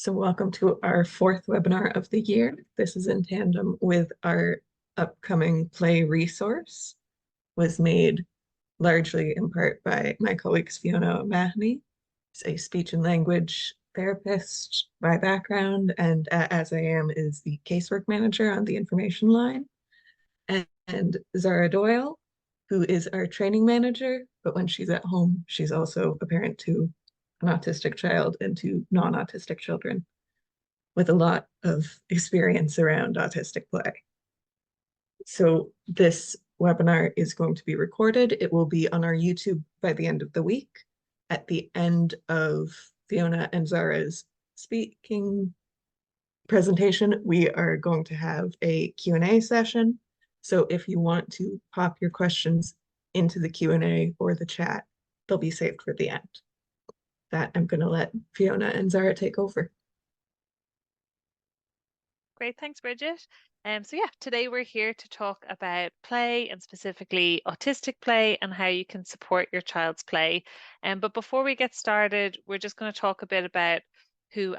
So welcome to our fourth webinar of the year. This is in tandem with our upcoming play resource, was made largely in part by my colleagues Fiona and Mahoney, a speech and language therapist by background, and as I am is the casework manager on the information line, and Zarah Doyle, who is our training manager, but when she's at home, she's also a parent to an autistic child and to non-autistic children, with a lot of experience around autistic play. So this webinar is going to be recorded. It will be on our YouTube by the end of the week. At the end of Fiona and Zara's speaking presentation, we are going to have a Q&A session. So if you want to pop your questions into the Q&A or the chat, they'll be saved for the end. That I'm going to let Fiona and Zara take over. Great, thanks, Bridget. So yeah, today we're here to talk about play and specifically autistic play and how you can support your child's play. But before we get started, we're just going to talk a bit about who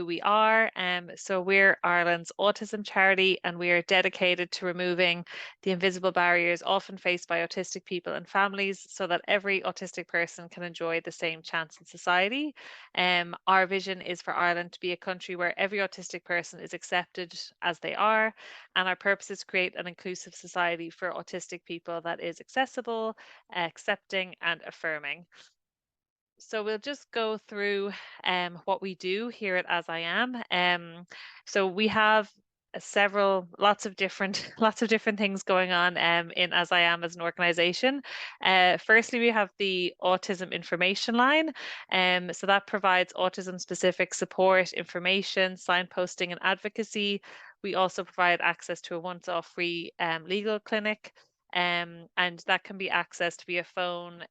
we are. So we're Ireland's autism charity, and we are dedicated to removing the invisible barriers often faced by autistic people and families so that every autistic person can enjoy the same chance in society. Our vision is for Ireland to be a country where every autistic person is accepted as they are, and our purpose is to create an inclusive society for autistic people that is accessible, accepting, and affirming. So we'll just go through what we do here at As I Am. So we have lots of different things going on in As I Am as an organization. Firstly, we have the autism information line. So that provides autism specific support, information, signposting, and advocacy. We also provide access to a once-off free legal clinic, and that can be accessed via phone,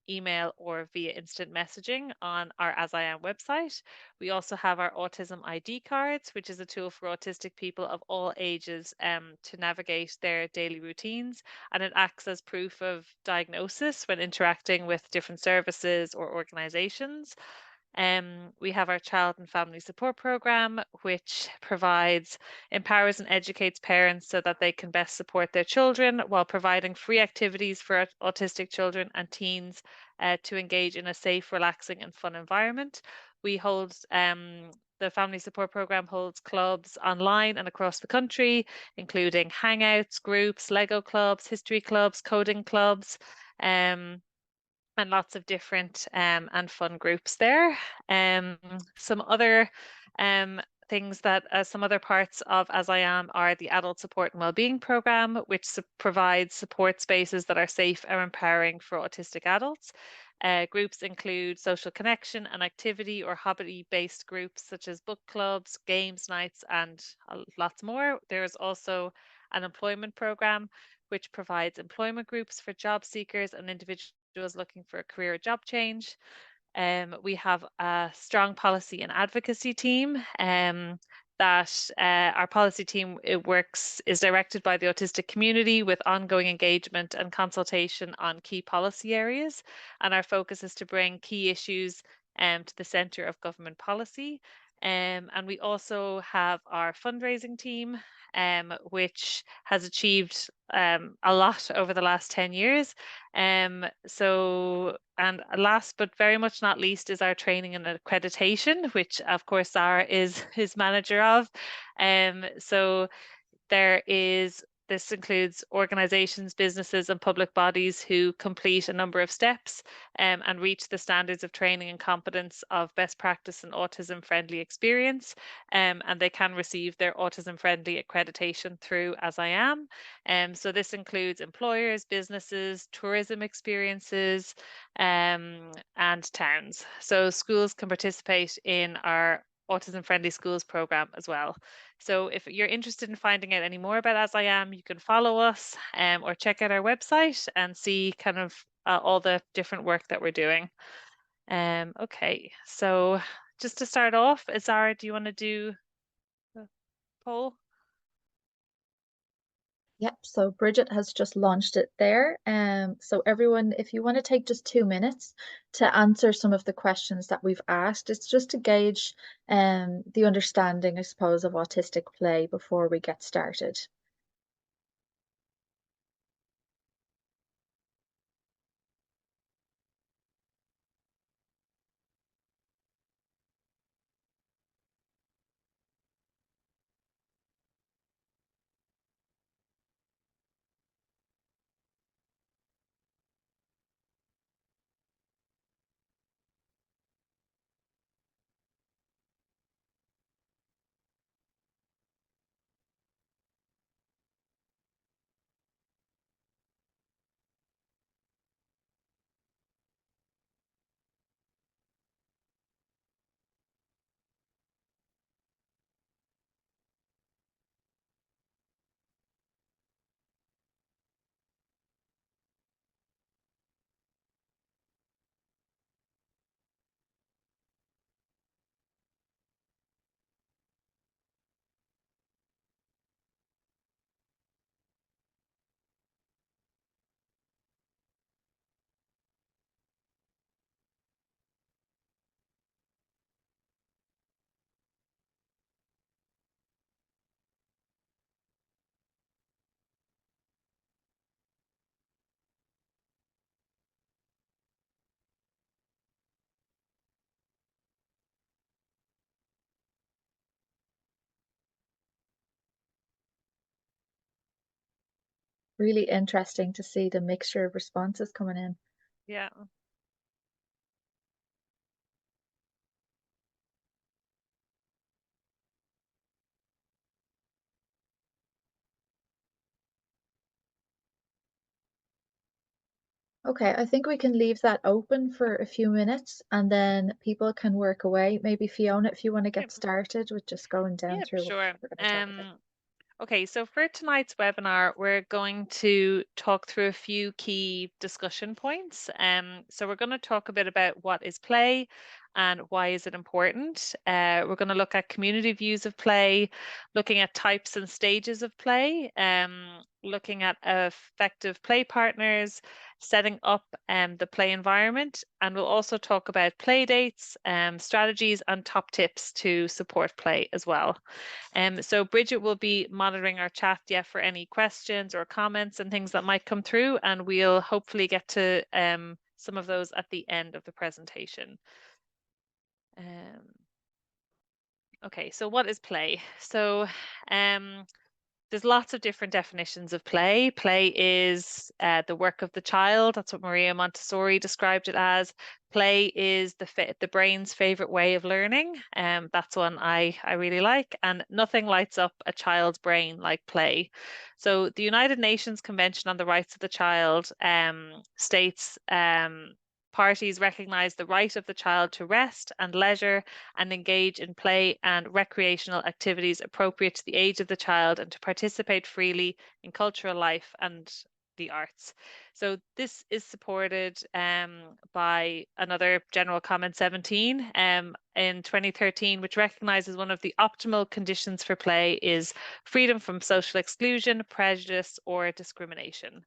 email, or via instant messaging on our As I Am website. We also have our autism ID cards, which is a tool for autistic people of all ages to navigate their daily routines, and it acts as proof of diagnosis when interacting with different services or organizations. We have our child and family support program, which empowers and educates parents so that they can best support their children while providing free activities for autistic children and teens to engage in a safe, relaxing, and fun environment. The family support program holds clubs online and across the country, including hangouts, groups, Lego clubs, history clubs, coding clubs. And lots of different and fun groups there. Some other things that some other parts of As I Am are the Adult Support and Wellbeing Program, which provides support spaces that are safe and empowering for autistic adults. Groups include social connection and activity or hobby-based groups such as book clubs, games nights, and lots more. There is also an employment program, which provides employment groups for job seekers and individuals looking for a career or job change. We have a strong policy and advocacy team that our policy team is directed by the autistic community with ongoing engagement and consultation on key policy areas. And our focus is to bring key issues to the centre of government policy. And we also have our fundraising team, which has achieved a lot over the last 10 years. And last but very much not least is our training and accreditation, which of course Zarah is manager of. So this includes organizations, businesses, and public bodies who complete a number of steps and reach the standards of training and competence of best practice and autism-friendly experience. And they can receive their autism-friendly accreditation through As I Am. So this includes employers, businesses, tourism experiences, and towns. So schools can participate in our Autism Friendly Schools program as well. So if you're interested in finding out any more about As I Am, you can follow us or check out our website and see kind of all the different work that we're doing. Okay, so just to start off, Zarah, do you want to do the poll? Yep, so Bridget has just launched it there. So everyone, if you want to take just 2 minutes to answer some of the questions that we've asked, it's just to gauge the understanding, I suppose, of autistic play before we get started. Really interesting to see the mixture of responses coming in. Yeah. Okay, I think we can leave that open for a few minutes and then people can work away. Maybe Fiona, if you want to get Yep. started with just going down Yep, through what sure. we're going to talk about. Okay, so for tonight's webinar, we're going to talk through a few key discussion points. So we're going to talk a bit about what is play and why is it important. We're going to look at community views of play, looking at types and stages of play, looking at effective play partners, setting up the play environment, and we'll also talk about play dates, strategies, and top tips to support play as well. So Bridget will be monitoring our chat, for any questions or comments and things that might come through, and we'll hopefully get to some of those at the end of the presentation. Okay, so what is play? So there's lots of different definitions of play. Play is the work of the child. That's what Maria Montessori described it as. Play is the brain's favorite way of learning. That's one I really like. And nothing lights up a child's brain like play. So the United Nations Convention on the Rights of the Child states parties recognize the right of the child to rest and leisure and engage in play and recreational activities appropriate to the age of the child and to participate freely in cultural life and the arts. So this is supported by another General Comment 17 in 2013, which recognizes one of the optimal conditions for play is freedom from social exclusion, prejudice, or discrimination.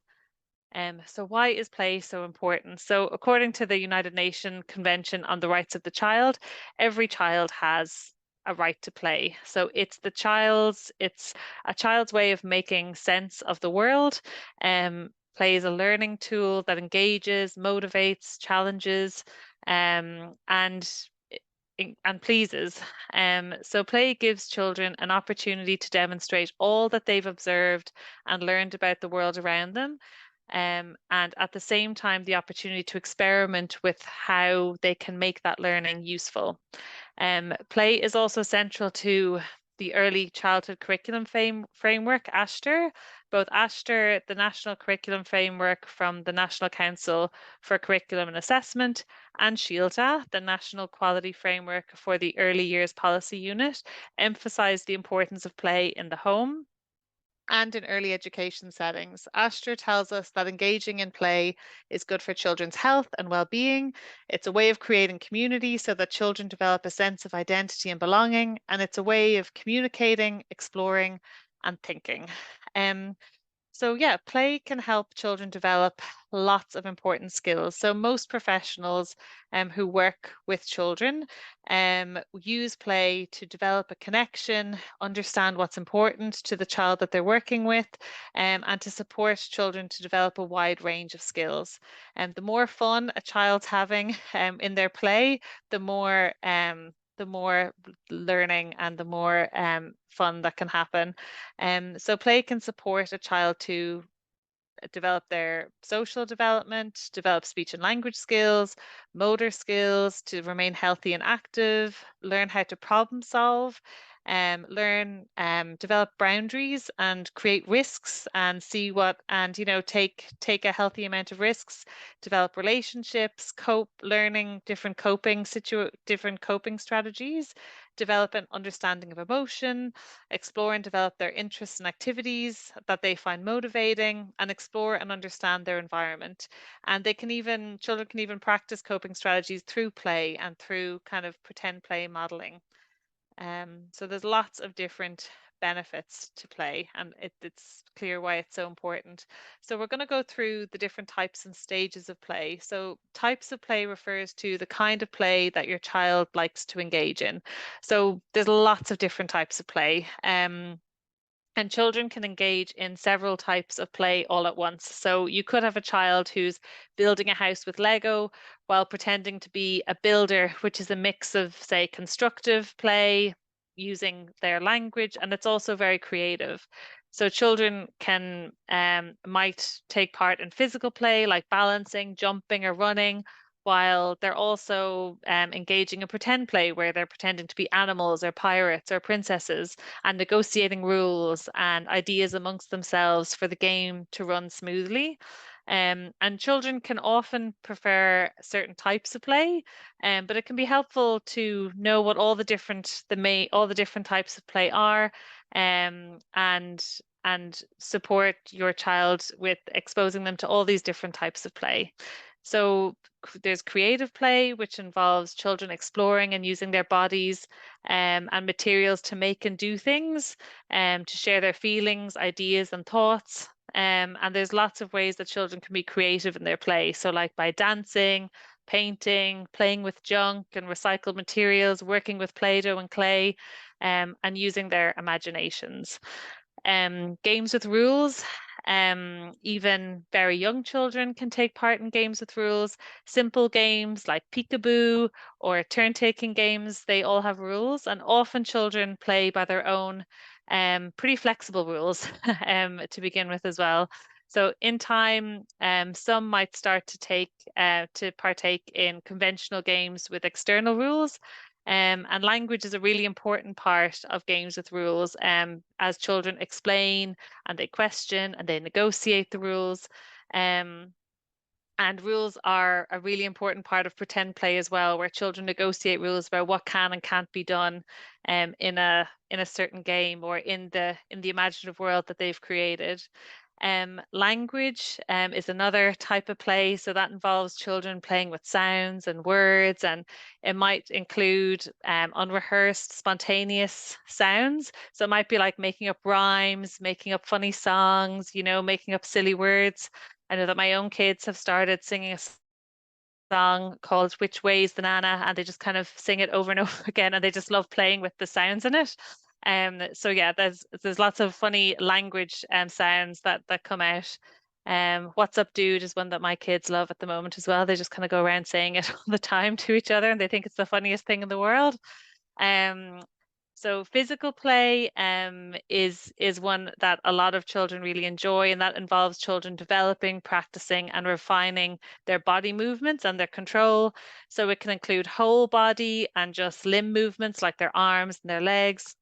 So why is play so important? So according to the United Nations Convention on the Rights of the Child, every child has a right to play. So it's a child's way of making sense of the world. Play is a learning tool that engages, motivates, challenges, and pleases. So play gives children an opportunity to demonstrate all that they've observed and learned about the world around them. And at the same time, the opportunity to experiment with how they can make that learning useful. Play is also central to the early childhood curriculum framework, ASHTER. Both ASHTER, the National Curriculum Framework from the National Council for Curriculum and Assessment, and SHIELTA, the National Quality Framework for the Early Years Policy Unit, emphasize the importance of play in the home and in early education settings. Astor tells us that engaging in play is good for children's health and well-being. It's a way of creating community so that children develop a sense of identity and belonging, and it's a way of communicating, exploring, and thinking. Um, So yeah, play can help children develop lots of important skills. So most professionals who work with children use play to develop a connection, understand what's important to the child that they're working with, and to support children to develop a wide range of skills. And the more fun a child's having in their play, the more learning and the more fun that can happen. So play can support a child to develop their social development, develop speech and language skills, motor skills, to remain healthy and active, learn how to problem solve, learn, develop boundaries and create risks and see what, and take a healthy amount of risks, develop relationships, cope, learning different coping strategies, develop an understanding of emotion, explore and develop their interests and activities that they find motivating, and explore and understand their environment. And children can even practice coping strategies through play and through kind of pretend play modeling. So there's lots of different benefits to play, and it's clear why it's so important. So we're going to go through the different types and stages of play. So types of play refers to the kind of play that your child likes to engage in. So there's lots of different types of play. And children can engage in several types of play all at once. So you could have a child who's building a house with Lego while pretending to be a builder, which is a mix of, say, constructive play using their language, and it's also very creative. So children might take part in physical play like balancing, jumping, or running, while they're also engaging in pretend play where they're pretending to be animals or pirates or princesses and negotiating rules and ideas amongst themselves for the game to run smoothly. And children can often prefer certain types of play, but it can be helpful to know what all the different types of play are, and support your child with exposing them to all these different types of play. So there's creative play, which involves children exploring and using their bodies and materials to make and do things, to share their feelings, ideas, and thoughts. And there's lots of ways that children can be creative in their play. So, like by dancing, painting, playing with junk and recycled materials, working with Play-Doh and clay, and using their imaginations. Games with rules. Even very young children can take part in games with rules. Simple games like peekaboo or turn-taking games, they all have rules, and often children play by their own pretty flexible rules to begin with as well. So in time, some might start to partake in conventional games with external rules. And language is a really important part of games with rules, as children explain and they question and they negotiate the rules. And rules are a really important part of pretend play as well, where children negotiate rules about what can and can't be done in a certain game or in the imaginative world that they've created. Language is another type of play. So that involves children playing with sounds and words, and it might include unrehearsed, spontaneous sounds. So it might be like making up rhymes, making up funny songs, making up silly words. I know that my own kids have started singing a song called Which Way's the Nana, and they just kind of sing it over and over again, and they just love playing with the sounds in it. So yeah, there's lots of funny language sounds that come out. What's up, dude, is one that my kids love at the moment as well. They just kind of go around saying it all the time to each other, and they think it's the funniest thing in the world. Um, so physical play is one that a lot of children really enjoy, and that involves children developing, practicing, and refining their body movements and their control. So it can include whole body and just limb movements like their arms and their legs,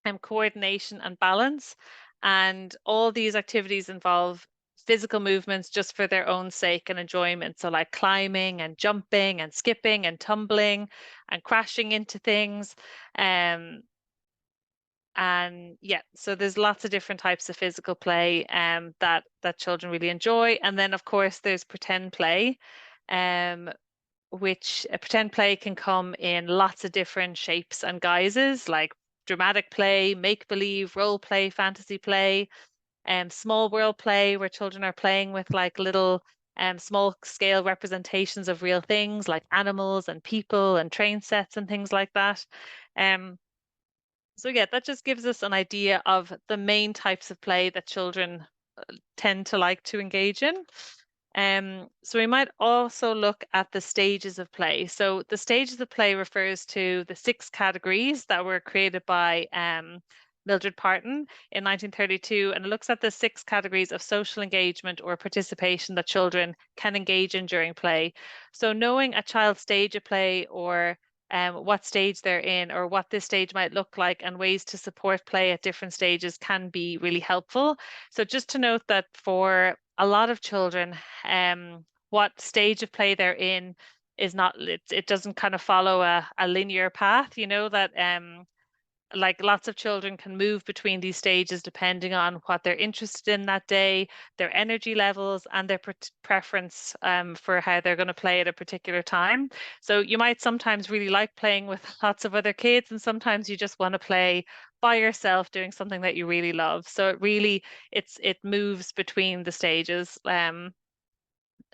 and coordination and balance. And all these activities involve physical movements just for their own sake and enjoyment. So like climbing and jumping and skipping and tumbling and crashing into things. And yeah, so there's lots of different types of physical play that children really enjoy. And then of course there's pretend play, which pretend play can come in lots of different shapes and guises, like dramatic play, make believe, role play, fantasy play. small world play where children are playing with like little small scale representations of real things like animals and people and train sets and things like that. Um, so yeah, that just gives us an idea of the main types of play that children tend to like to engage in. So we might also look at the stages of play. So the stages of play refers to the 6 categories that were created by Mildred Parton in 1932, and it looks at the 6 categories of social engagement or participation that children can engage in during play. So knowing a child's stage of play or what stage they're in or what this stage might look like and ways to support play at different stages can be really helpful. So just to note that for a lot of children, what stage of play they're in is not, it doesn't kind of follow a linear path, you know, that like lots of children can move between these stages depending on what they're interested in that day, their energy levels, and their preference for how they're going to play at a particular time. So you might sometimes really like playing with lots of other kids, and sometimes you just want to play by yourself doing something that you really love. So it moves between the stages.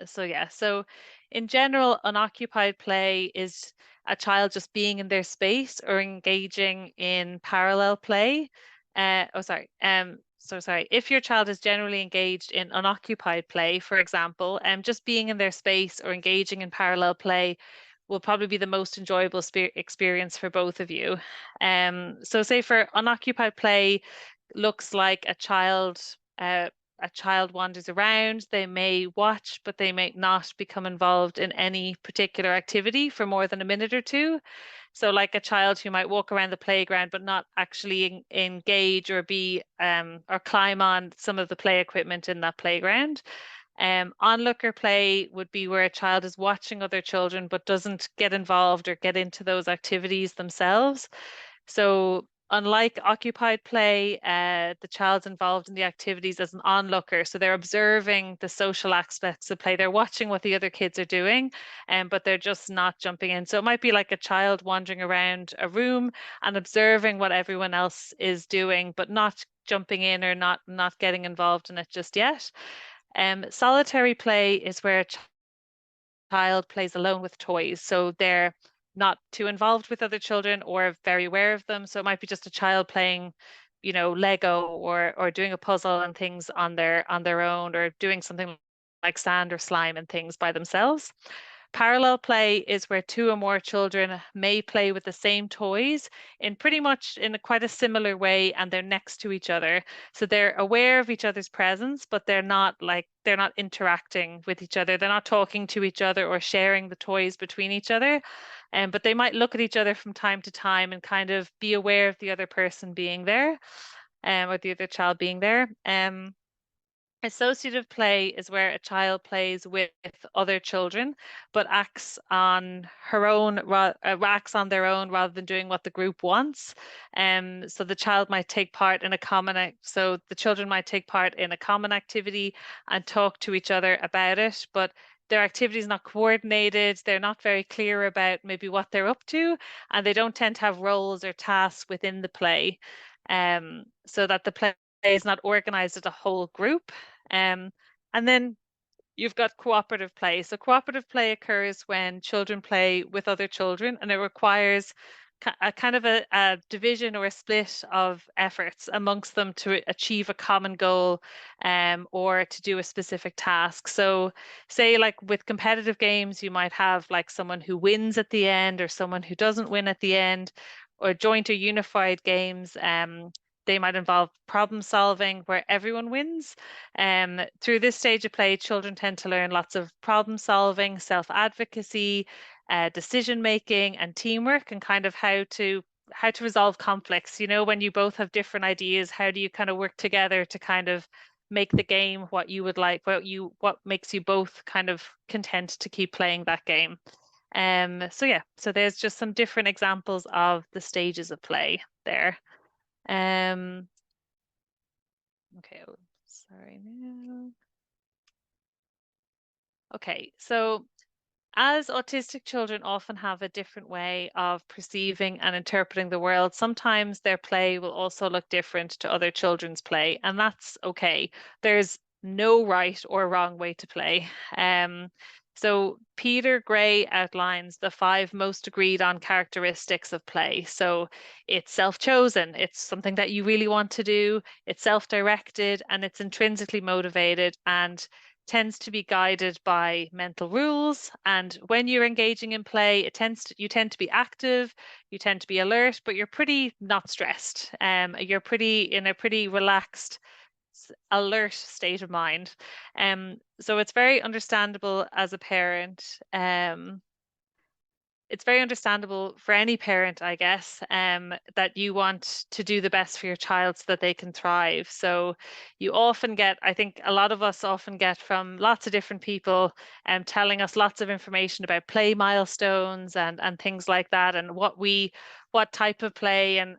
So yeah, so in general, unoccupied play is a child just being in their space or engaging in parallel play. Sorry. If your child is generally engaged in unoccupied play, for example, just being in their space or engaging in parallel play will probably be the most enjoyable experience for both of you. So say for unoccupied play, looks like a child wanders around, they may watch, but they may not become involved in any particular activity for more than a minute or two. So, like a child who might walk around the playground but not actually engage or be or climb on some of the play equipment in that playground. Onlooker play would be where a child is watching other children but doesn't get involved or get into those activities themselves. So unlike occupied play, the child's involved in the activities as an onlooker. So they're observing the social aspects of play. They're watching what the other kids are doing, but they're just not jumping in. So it might be like a child wandering around a room and observing what everyone else is doing, but not jumping in or not getting involved in it just yet. Solitary play is where a child plays alone with toys. So they're not too involved with other children or very aware of them. So it might be just a child playing, you know, Lego or doing a puzzle and things on their own, or doing something like sand or slime and things by themselves. Parallel play is where 2 or more children may play with the same toys in pretty much in quite a similar way, and they're next to each other. So they're aware of each other's presence, but they're not interacting with each other. They're not talking to each other or sharing the toys between each other. But they might look at each other from time to time and kind of be aware of the other person being there, or the other child being there. Associative play is where a child plays with other children, but acts on their own rather than doing what the group wants. So the child might take part in so the children might take part in a common activity and talk to each other about it, but their activity is not coordinated. They're not very clear about maybe what they're up to, and they don't tend to have roles or tasks within the play, so that the play is not organized as a whole group. And then you've got cooperative play. So cooperative play occurs when children play with other children, and it requires a kind of a division or a split of efforts amongst them to achieve a common goal, or to do a specific task. So say like with competitive games, you might have like someone who wins at the end or someone who doesn't win at the end, or joint or unified games. They might involve problem solving where everyone wins. Through this stage of play, children tend to learn lots of problem solving, self-advocacy, decision making, and teamwork, and kind of how to resolve conflicts. You know, when you both have different ideas, how do you kind of work together to kind of make the game what you would like, what makes you both kind of content to keep playing that game. So yeah, so there's just some different examples of the stages of play there. Um, okay, sorry now. Okay, so as autistic children often have a different way of perceiving and interpreting the world, sometimes their play will also look different to other children's play, and that's okay. There's no right or wrong way to play. So Peter Gray outlines the 5 most agreed on characteristics of play. So it's self-chosen, it's something that you really want to do, it's self-directed, and it's intrinsically motivated, and tends to be guided by mental rules. And when you're engaging in play, you tend to be active, you tend to be alert, but you're pretty not stressed. You're pretty in a pretty relaxed, alert state of mind. So it's very understandable as a parent. It's very understandable for any parent, I guess, that you want to do the best for your child so that they can thrive. So you often get, I think a lot of us often get from lots of different people telling us lots of information about play milestones and things like that, and what type of play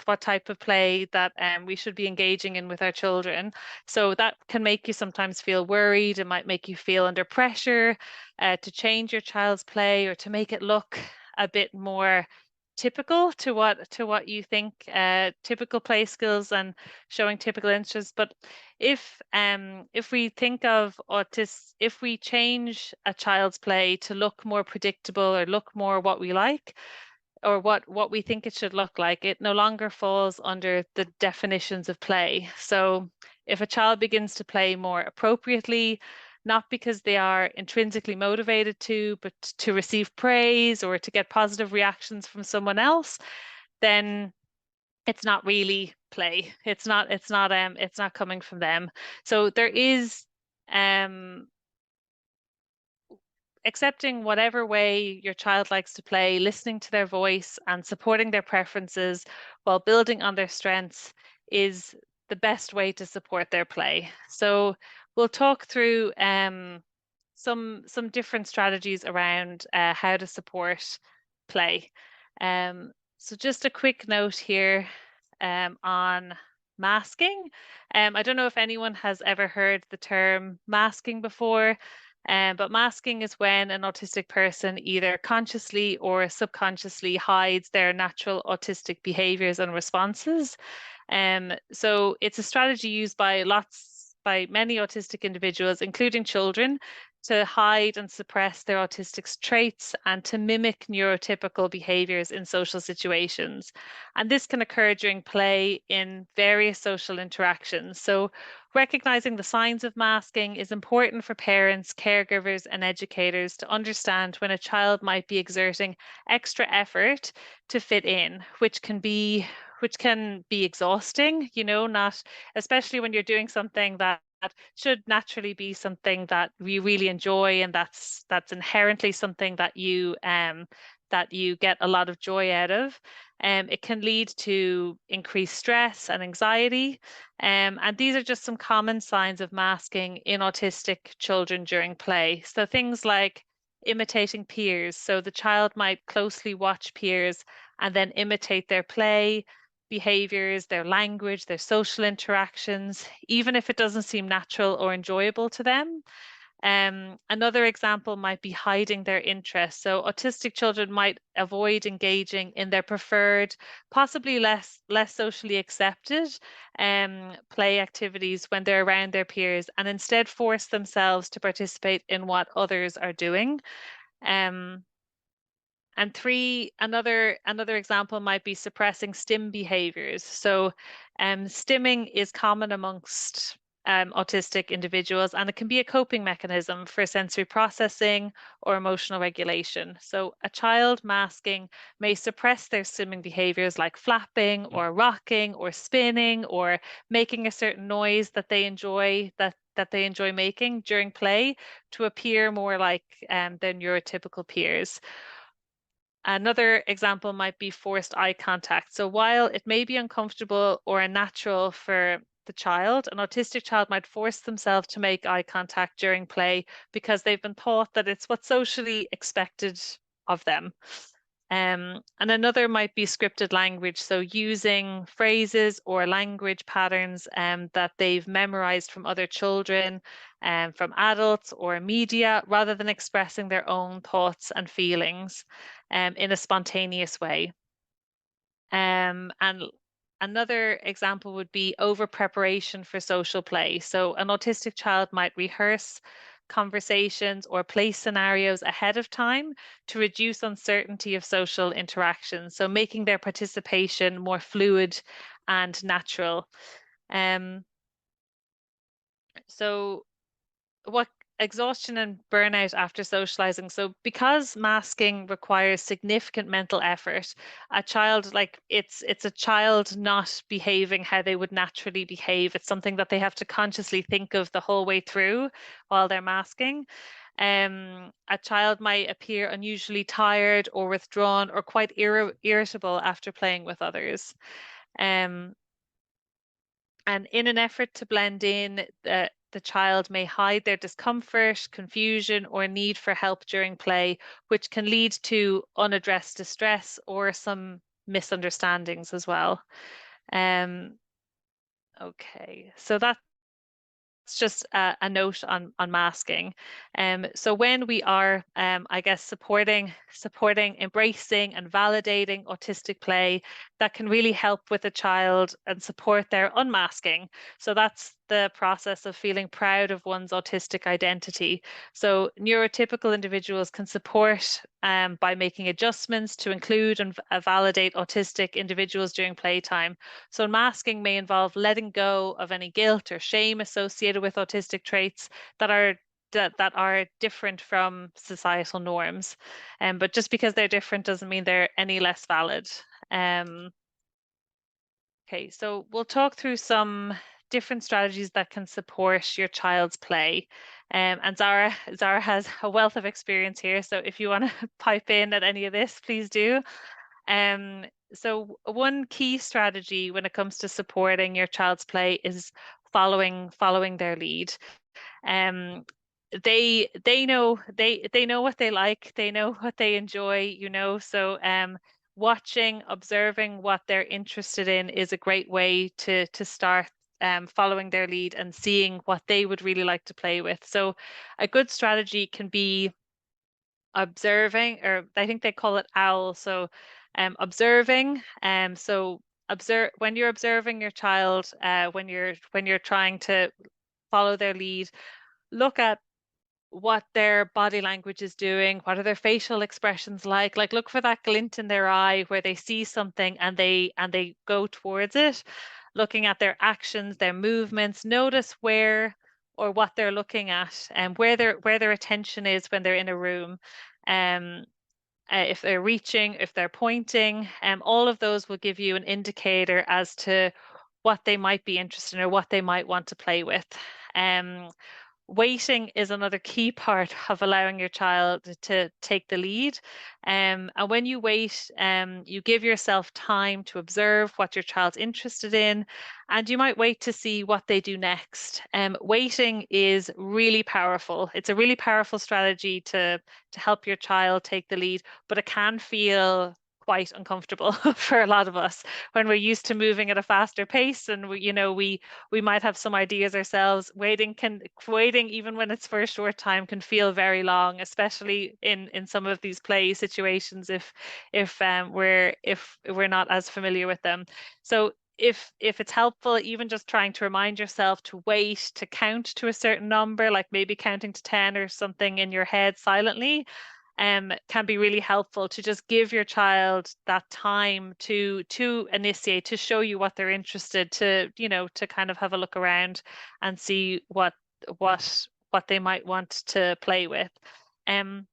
what type of play that we should be engaging in with our children. So that can make you sometimes feel worried. It might make you feel under pressure to change your child's play or to make it look a bit more typical to what you think typical play skills and showing typical interests. But if we think of autists, if we change a child's play to look more predictable or look more what we like, or what we think it should look like, it no longer falls under the definitions of play. So if a child begins to play more appropriately, not because they are intrinsically motivated to, but to receive praise or to get positive reactions from someone else, then it's not really play. It's not coming from them. So there is accepting whatever way your child likes to play, listening to their voice and supporting their preferences while building on their strengths is the best way to support their play. So we'll talk through some different strategies around how to support play. So just a quick note here on masking. I don't know if anyone has ever heard the term masking before. But masking is when an autistic person either consciously or subconsciously hides their natural autistic behaviors and responses. So it's a strategy used by many autistic individuals, including children, to hide and suppress their autistic traits and to mimic neurotypical behaviors in social situations. And this can occur during play in various social interactions. So recognizing the signs of masking is important for parents, caregivers, and educators to understand when a child might be exerting extra effort to fit in, which can be exhausting, not especially when you're doing something that should naturally be something that we really enjoy, and that's inherently something that you get a lot of joy out of. It can lead to increased stress and anxiety. And these are just some common signs of masking in autistic children during play. So things like imitating peers. So the child might closely watch peers and then imitate their play behaviors, their language, their social interactions, even if it doesn't seem natural or enjoyable to them. Another example might be hiding their interests. So autistic children might avoid engaging in their preferred, possibly less socially accepted play activities when they're around their peers, and instead force themselves to participate in what others are doing. Um, and another example might be suppressing stim behaviors. So stimming is common amongst autistic individuals, and it can be a coping mechanism for sensory processing or emotional regulation. So a child masking may suppress their stimming behaviors like flapping or rocking or spinning or making a certain noise that they enjoy making during play to appear more like their neurotypical peers. Another example might be forced eye contact. So while it may be uncomfortable or unnatural for the child, an autistic child might force themselves to make eye contact during play because they've been taught that it's what's socially expected of them. And another might be scripted language, so using phrases or language patterns that they've memorized from other children, from adults or media, rather than expressing their own thoughts and feelings in a spontaneous way. And another example would be over preparation for social play. So an autistic child might rehearse conversations or play scenarios ahead of time to reduce uncertainty of social interactions. So making their participation more fluid and natural. Um, so what exhaustion and burnout after socializing. So because masking requires significant mental effort, a child, like it's a child not behaving how they would naturally behave. It's something that they have to consciously think of the whole way through while they're masking. A child might appear unusually tired or withdrawn or quite irritable after playing with others. Um, and in an effort to blend in, the child may hide their discomfort, confusion, or need for help during play, which can lead to unaddressed distress or some misunderstandings as well. Um, okay, so that's just a note on masking. So when we are, I guess, supporting, embracing, and validating autistic play, that can really help with a child and support their unmasking. So that's the process of feeling proud of one's autistic identity. So neurotypical individuals can support by making adjustments to include and validate autistic individuals during playtime. So masking may involve letting go of any guilt or shame associated with autistic traits that are different from societal norms. But just because they're different doesn't mean they're any less valid. Um, okay, so we'll talk through some different strategies that can support your child's play. And Zarah has a wealth of experience here, so if you want to pipe in at any of this, please do. Um, so one key strategy when it comes to supporting your child's play is following their lead. Um, they know they know what they like, they know what they enjoy, so watching, observing what they're interested in is a great way to start following their lead and seeing what they would really like to play with. So a good strategy can be observing, or I think they call it OWL. So observing. So observe when you're observing your child, when you're trying to follow their lead, look at what their body language is doing, what are their facial expressions like look for that glint in their eye where they see something and they go towards it. Looking at their actions, their movements, notice where or what they're looking at and where their attention is when they're in a room. um if they're reaching, if they're pointing, all of those will give you an indicator as to what they might be interested in or what they might want to play with. um Waiting is another key part of allowing your child to take the lead. And when you wait, you give yourself time to observe what your child's interested in, and you might wait to see what they do next. Waiting is really powerful. It's a really powerful strategy to help your child take the lead, but it can feel quite uncomfortable for a lot of us when we're used to moving at a faster pace, and we might have some ideas ourselves. Waiting, even when it's for a short time, can feel very long, especially in some of these play situations if we're not as familiar with them. So if it's helpful, even just trying to remind yourself to wait, to count to a certain number, like maybe counting to 10 or something in your head silently, can be really helpful to just give your child that time to initiate, to show you what they're interested, to kind of have a look around and see what they might want to play with. And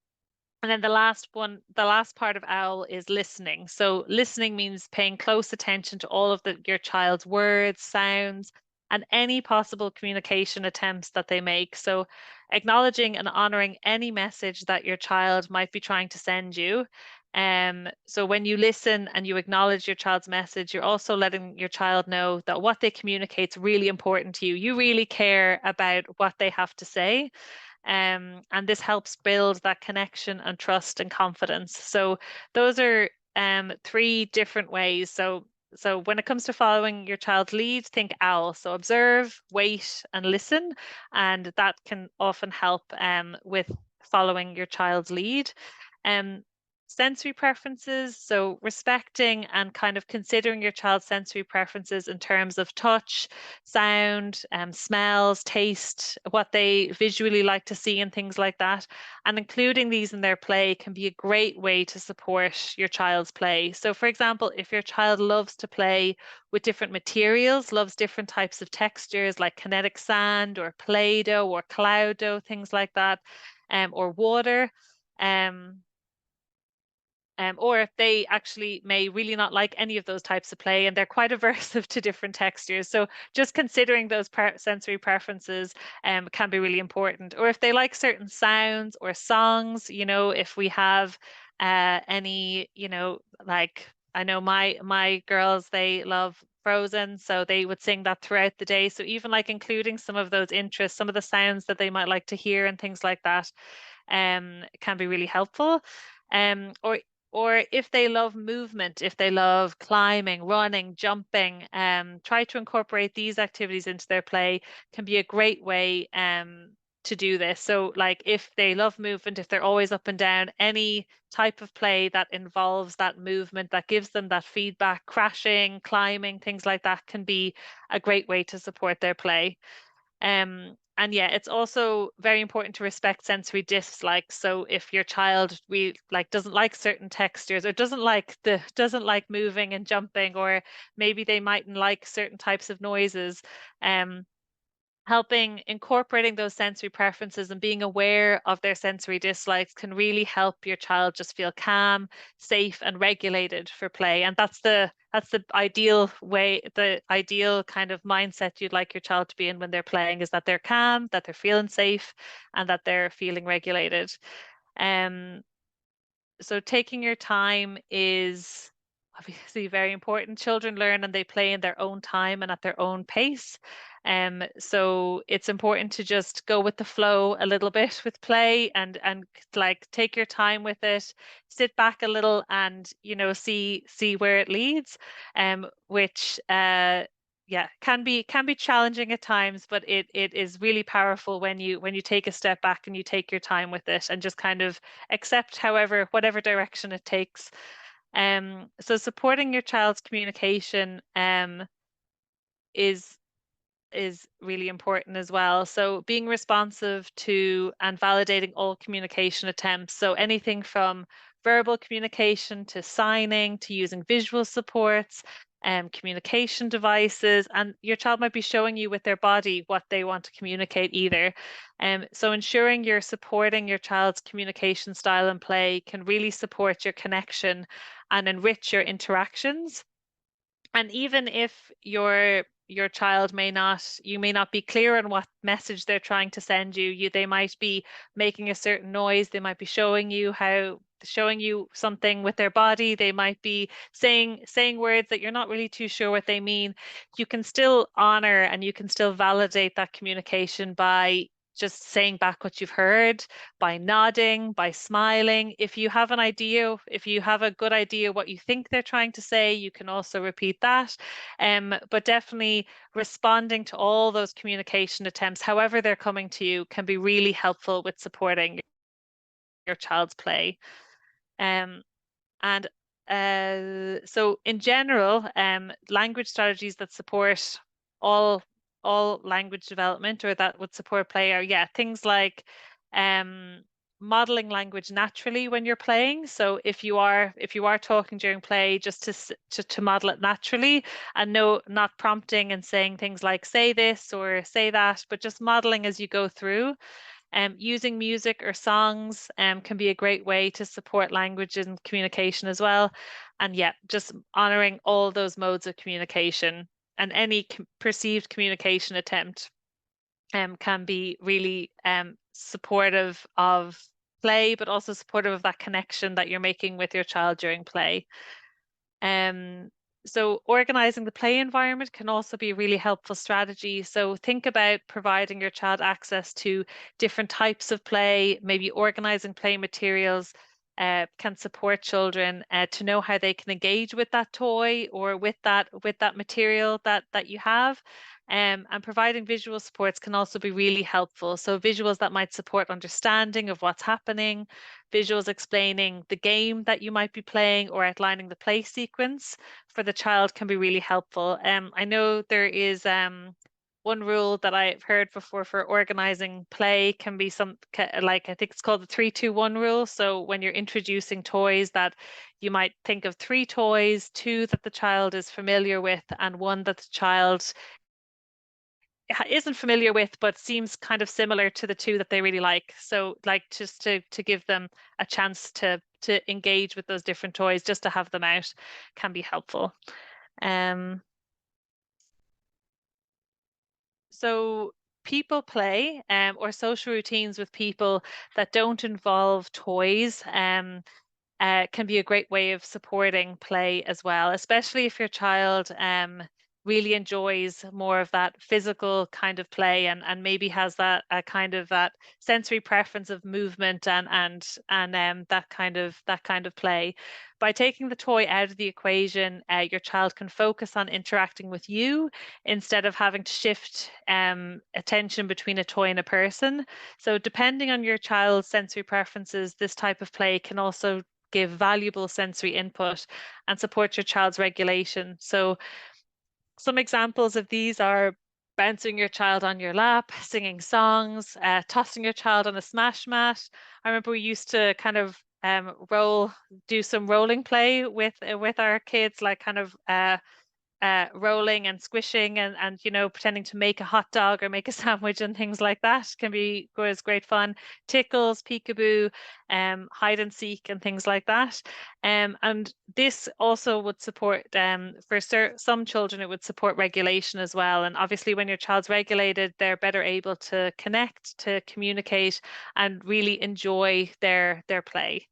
then the last part of OWL is listening. So listening means paying close attention to all of your child's words, sounds, and any possible communication attempts that they make. So acknowledging and honoring any message that your child might be trying to send you. So when you listen and you acknowledge your child's message, you're also letting your child know that what they communicate is really important to you. You really care about what they have to say. and this helps build that connection and trust and confidence. So those are three different ways. So when it comes to following your child's lead, think OWL. So observe, wait, and listen, and that can often help with following your child's lead. Um, Sensory preferences, so respecting and kind of considering your child's sensory preferences in terms of touch, sound, smells, taste, what they visually like to see and things like that. And including these in their play can be a great way to support your child's play. So for example, if your child loves to play with different materials, loves different types of textures like kinetic sand or Play-Doh or cloud dough, things like that, or water, or if they actually may really not like any of those types of play and they're quite aversive to different textures. So just considering those sensory preferences can be really important. Or if they like certain sounds or songs, if we have any, like I know my girls, they love Frozen, so they would sing that throughout the day. So even like including some of those interests, some of the sounds that they might like to hear and things like that can be really helpful. Or if they love movement, if they love climbing, running, jumping, try to incorporate these activities into their play can be a great way to do this. So like if they love movement, if they're always up and down, any type of play that involves that movement, that gives them that feedback, crashing, climbing, things like that can be a great way to support their play. And yeah, it's also very important to respect sensory dislikes. So if your child doesn't like certain textures or doesn't like moving and jumping, or maybe they mightn't like certain types of noises, incorporating those sensory preferences and being aware of their sensory dislikes can really help your child just feel calm, safe, and regulated for play. And that's the ideal way, the ideal kind of mindset you'd like your child to be in when they're playing, is that they're calm, that they're feeling safe, and that they're feeling regulated. Um, so taking your time is obviously very important. Children learn and they play in their own time and at their own pace. So it's important to just go with the flow a little bit with play and like take your time with it, sit back a little and see where it leads. Which yeah, can be challenging at times, but it is really powerful when you take a step back and you take your time with it and just kind of accept whatever direction it takes. So supporting your child's communication is really important as well. So being responsive to and validating all communication attempts. So anything from verbal communication to signing to using visual supports, communication devices, and your child might be showing you with their body what they want to communicate either. So ensuring you're supporting your child's communication style and play can really support your connection and enrich your interactions. And even if your child you may not be clear on what message they're trying to send you, they might be making a certain noise, they might be showing you something with their body, they might be saying words that you're not really too sure what they mean. You can still honor and you can still validate that communication by just saying back what you've heard, by nodding, by smiling. If you have a good idea what you think they're trying to say, you can also repeat that. But definitely responding to all those communication attempts, however they're coming to you, can be really helpful with supporting your child's play. Um, and so in general, language strategies that support all language development or that would support play are, yeah, things like modeling language naturally when you're playing. So if you are talking during play, just to model it naturally and not prompting and saying things like say this or say that, but just modeling as you go through. Using music or songs can be a great way to support language and communication as well. And yeah, just honoring all those modes of communication, and any perceived communication attempt can be really supportive of play, but also supportive of that connection that you're making with your child during play. Um, So organizing the play environment can also be a really helpful strategy. So think about providing your child access to different types of play, maybe organizing play materials can support children to know how they can engage with that toy or with that material that you have. And providing visual supports can also be really helpful. So visuals that might support understanding of what's happening, visuals explaining the game that you might be playing or outlining the play sequence for the child can be really helpful. I know there is one rule that I've heard before for organizing play can be like I think it's called the 3-2-1 rule. So when you're introducing toys, that you might think of 3 toys, 2 that the child is familiar with, and 1 that the child isn't familiar with but seems kind of similar to the 2 that they really like. So like just to give them a chance to engage with those different toys, just to have them out can be helpful. So people play or social routines with people that don't involve toys can be a great way of supporting play as well, especially if your child really enjoys more of that physical kind of play and maybe has that a kind of that sensory preference of movement and that kind of play. By taking the toy out of the equation, your child can focus on interacting with you instead of having to shift attention between a toy and a person. So depending on your child's sensory preferences, this type of play can also give valuable sensory input and support your child's regulation. So some examples of these are bouncing your child on your lap, singing songs, tossing your child on a smash mat. I remember we used to kind of do some rolling play with our kids, like kind of rolling and squishing and pretending to make a hot dog or make a sandwich and things like that was great fun. Tickles, peekaboo, hide and seek and things like that. And this also would support for some children it would support regulation as well. And obviously when your child's regulated, they're better able to connect, to communicate, and really enjoy their play.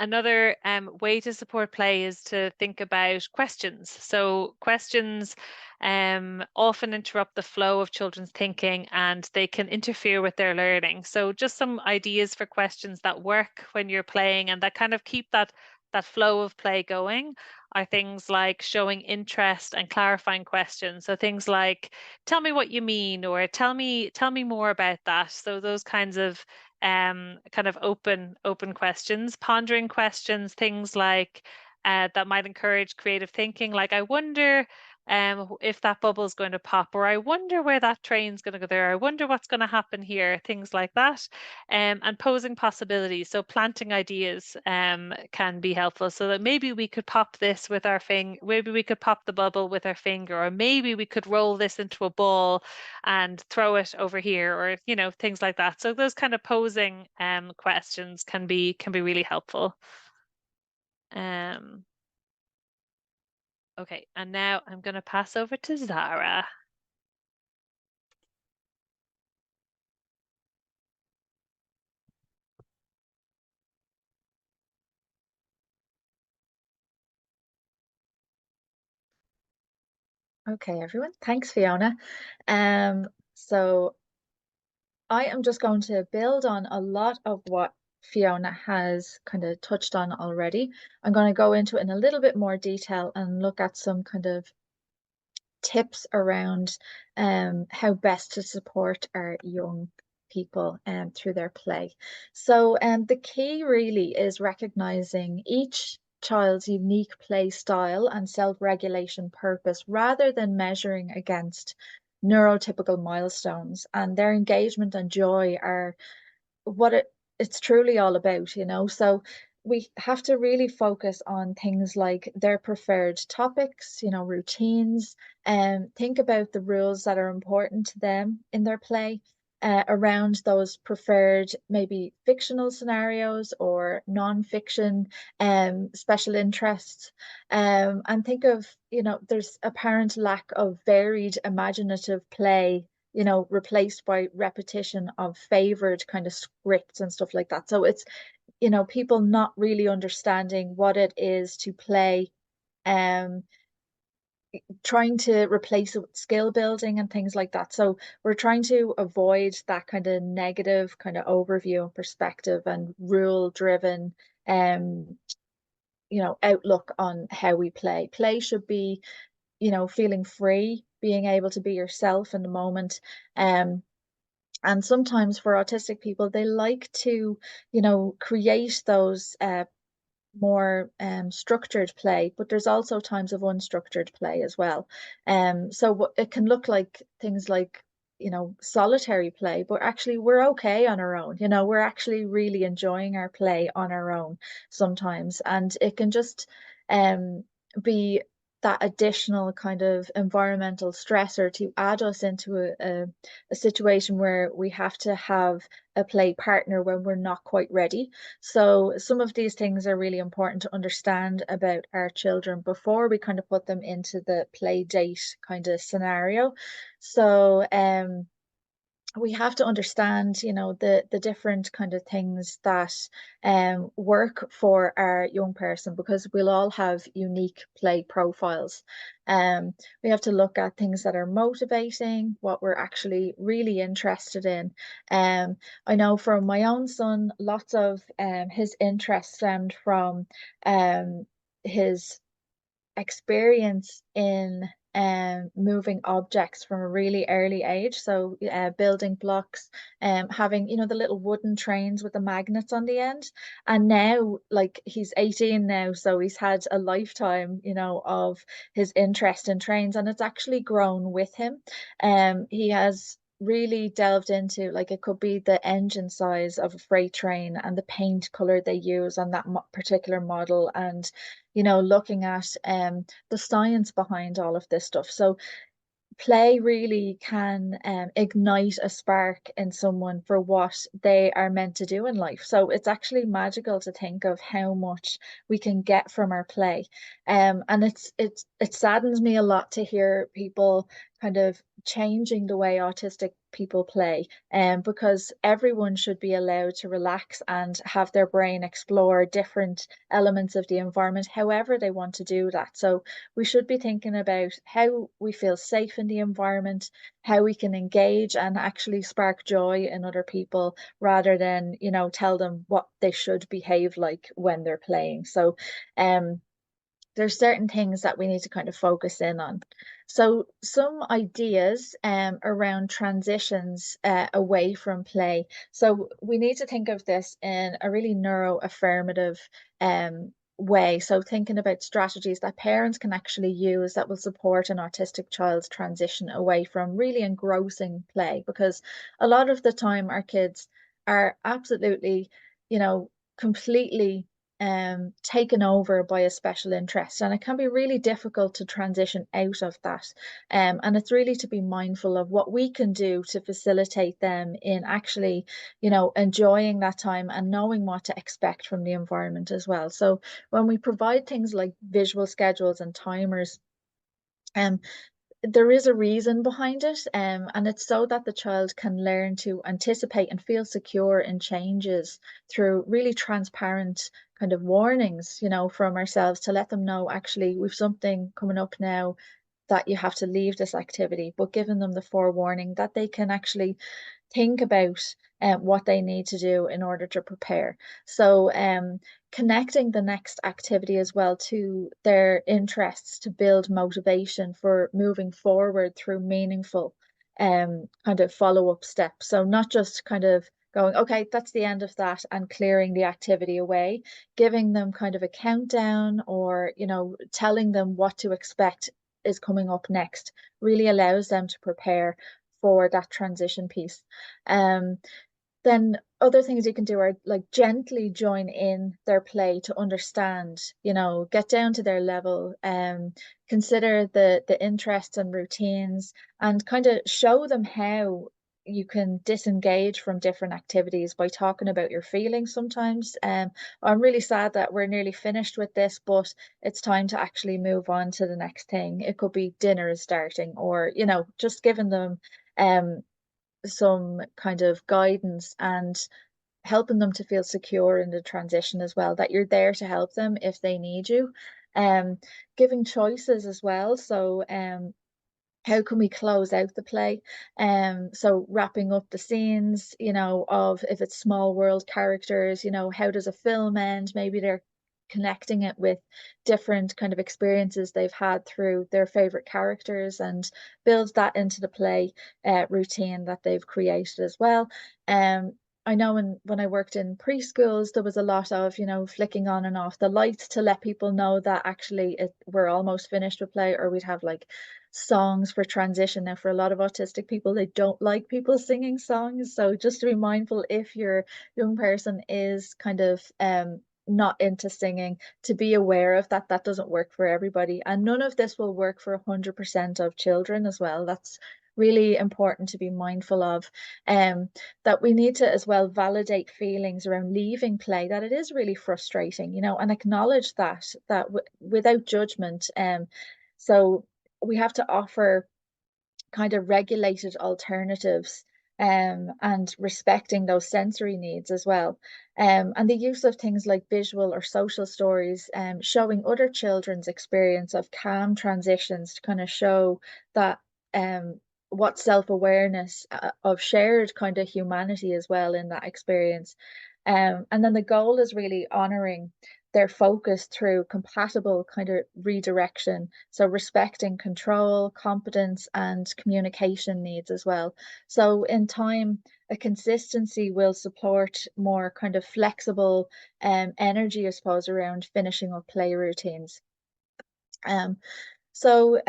Another way to support play is to think about questions. So questions often interrupt the flow of children's thinking and they can interfere with their learning. So just some ideas for questions that work when you're playing and that kind of keep that flow of play going are things like showing interest and clarifying questions. So things like, tell me what you mean, or tell me more about that. So those kinds of kind of open questions, pondering questions, things like that might encourage creative thinking, like I wonder if that bubble is going to pop, or I wonder where that train's going to go there, I wonder what's going to happen here, things like that. And posing possibilities, so planting ideas can be helpful, so that maybe we could pop this with our finger, maybe we could pop the bubble with our finger, or maybe we could roll this into a ball and throw it over here, or things like that. So those kind of posing questions can be really helpful. Okay, and now I'm going to pass over to Zarah. Okay, everyone. Thanks, Fiona. So I am just going to build on a lot of what Fiona has kind of touched on already. I'm going to go into it in a little bit more detail and look at some kind of tips around how best to support our young people through their play. So the key really is recognizing each child's unique play style and self-regulation purpose rather than measuring against neurotypical milestones, and their engagement and joy are what it's truly all about, So we have to really focus on things like their preferred topics, routines, and think about the rules that are important to them in their play, around those preferred maybe fictional scenarios or non-fiction special interests. And think of, there's apparent lack of varied imaginative play, replaced by repetition of favored kind of scripts and stuff like that. So it's you know, people not really understanding what it is to play, um, trying to replace it with skill building and things like that. So we're trying to avoid that kind of negative kind of overview and perspective and rule driven you know, outlook on how we play. Play should be, you know, feeling free, being able to be yourself in the moment. And sometimes for autistic people, they like to, you know, create those more structured play, but there's also times of unstructured play as well. So it can look like things like, you know, solitary play, but actually we're okay on our own. You know, we're actually really enjoying our play on our own sometimes, and it can just be that additional kind of environmental stressor to add us into a situation where we have to have a play partner when we're not quite ready. So some of these things are really important to understand about our children before we kind of put them into the play date kind of scenario. So we have to understand, you know, the different kind of things that work for our young person, because we'll all have unique play profiles. We have to look at things that are motivating, what we're actually really interested in. I know for my own son, lots of his interests stemmed from his experience in moving objects from a really early age. So building blocks, having, you know, the little wooden trains with the magnets on the end. And now, like, he's 18 now, so he's had a lifetime, you know, of his interest in trains, and it's actually grown with him. He has really delved into, like, it could be the engine size of a freight train and the paint color they use on that particular model, and you know, looking at the science behind all of this stuff. So play really can ignite a spark in someone for what they are meant to do in life. So it's actually magical to think of how much we can get from our play. And it saddens me a lot to hear people kind of changing the way autistic people play, because everyone should be allowed to relax and have their brain explore different elements of the environment however they want to do that. So we should be thinking about how we feel safe in the environment, how we can engage and actually spark joy in other people, rather than, you know, tell them what they should behave like when they're playing. So there's certain things that we need to kind of focus in on. So some ideas around transitions away from play. So we need to think of this in a really neuroaffirmative way. So thinking about strategies that parents can actually use that will support an autistic child's transition away from really engrossing play, because a lot of the time our kids are absolutely, you know, completely taken over by a special interest, and it can be really difficult to transition out of that. And it's really to be mindful of what we can do to facilitate them in actually, you know, enjoying that time and knowing what to expect from the environment as well. So when we provide things like visual schedules and timers, um, there is a reason behind it, and it's so that the child can learn to anticipate and feel secure in changes through really transparent kind of warnings, you know, from ourselves, to let them know actually we've something coming up now that you have to leave this activity, but giving them the forewarning that they can actually think about what they need to do in order to prepare. So connecting the next activity as well to their interests to build motivation for moving forward through meaningful kind of follow-up steps. So not just kind of going, okay, that's the end of that, and clearing the activity away, giving them kind of a countdown, or, you know, telling them what to expect is coming up next, really allows them to prepare for that transition piece. Then other things you can do are like gently join in their play to understand, you know, get down to their level, consider the interests and routines, and kind of show them how you can disengage from different activities by talking about your feelings sometimes. I'm really sad that we're nearly finished with this, but it's time to actually move on to the next thing. It could be dinner is starting, or, you know, just giving them um some kind of guidance and helping them to feel secure in the transition as well, that you're there to help them if they need you. Um, Giving choices as well. So how can we close out the play? So wrapping up the scenes, of if it's small world characters, how does a film end? Maybe they're connecting it with different kind of experiences they've had through their favorite characters, and build that into the play routine that they've created as well. I know when I worked in preschools, there was a lot of, flicking on and off the lights to let people know that actually we're almost finished with play, or we'd have like songs for transition. Now, for a lot of autistic people, they don't like people singing songs. So just to be mindful, if your young person is kind of not into singing, to be aware of that. That doesn't work for everybody. And none of this will work for 100% of children as well. That's really important to be mindful of. That we need to as well validate feelings around leaving play, that it is really frustrating, and acknowledge that without judgment. So we have to offer kind of regulated alternatives, and respecting those sensory needs as well. And the use of things like visual or social stories, showing other children's experience of calm transitions to kind of show that what self-awareness of shared kind of humanity as well in that experience. And then the goal is really honoring their focus through compatible kind of redirection. So respecting control, competence, and communication needs as well. So in time, a consistency will support more kind of flexible energy, I suppose, around finishing up play routines. Um, so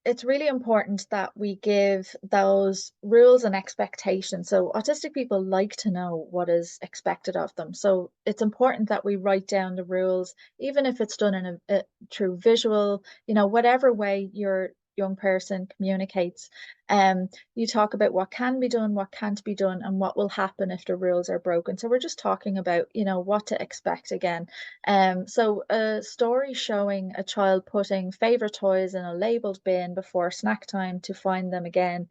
it's really important that we give those rules and expectations. So autistic people like to know what is expected of them. So it's important that we write down the rules, even if it's done in a through visual, whatever way your young person communicates. You talk about what can be done, what can't be done, and what will happen if the rules are broken. So we're just talking about, what to expect again. So a story showing a child putting favorite toys in a labeled bin before snack time to find them again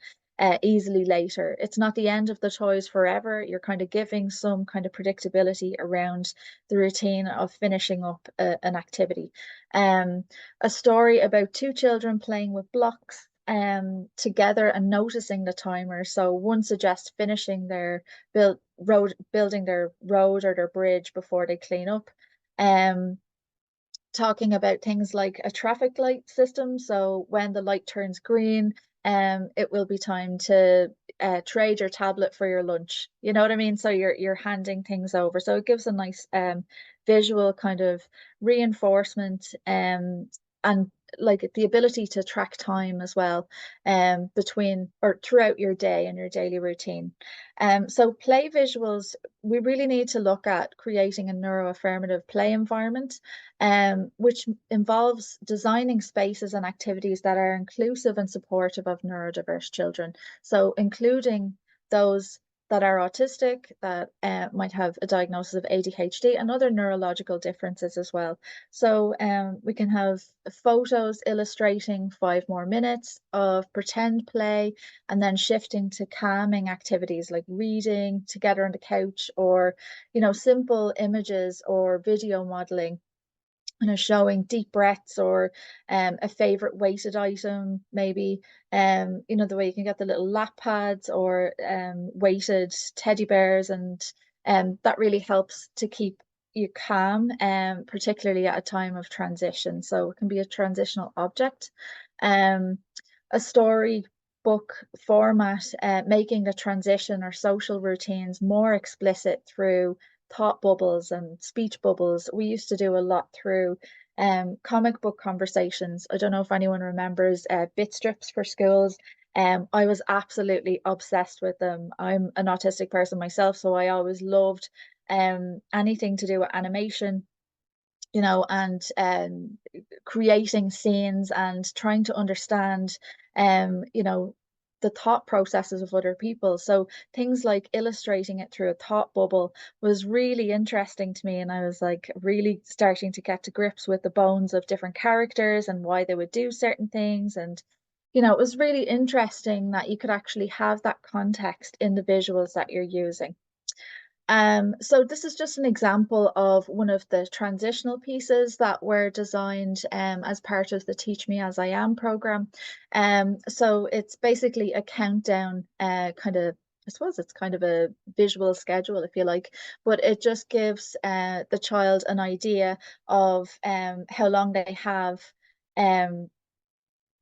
easily later. It's not the end of the toys forever. You're kind of giving some kind of predictability around the routine of finishing up an activity. A story about two children playing with blocks together and noticing the timer. So one suggests finishing their building their road or their bridge before they clean up. Um, Talking about things like a traffic light system. So when the light turns green, it will be time to trade your tablet for your lunch. You know what I mean? So you're handing things over. So it gives a nice visual kind of reinforcement, and like the ability to track time as well, between or throughout your day and your daily routine. So play visuals, we really need to look at creating a neuroaffirmative play environment, which involves designing spaces and activities that are inclusive and supportive of neurodiverse children. So including those that are autistic, that might have a diagnosis of ADHD and other neurological differences as well. So we can have photos illustrating 5 more minutes of pretend play, and then shifting to calming activities like reading together on the couch, or, simple images or video modeling, showing deep breaths, or a favorite weighted item, maybe, the way you can get the little lap pads, or weighted teddy bears, and that really helps to keep you calm, particularly at a time of transition. So it can be a transitional object. A story book format, making the transition or social routines more explicit through thought bubbles and speech bubbles. We used to do a lot through comic book conversations. I don't know if anyone remembers bit strips for schools. I was absolutely obsessed with them. I'm an autistic person myself, so I always loved anything to do with animation, and creating scenes and trying to understand, the thought processes of other people. So things like illustrating it through a thought bubble was really interesting to me. And I was like really starting to get to grips with the bones of different characters and why they would do certain things. And, it was really interesting that you could actually have that context in the visuals that you're using. So this is just an example of one of the transitional pieces that were designed as part of the Teach Me As I Am program. So it's basically a countdown kind of, I suppose it's kind of a visual schedule, if you like, but it just gives the child an idea of how long they have um,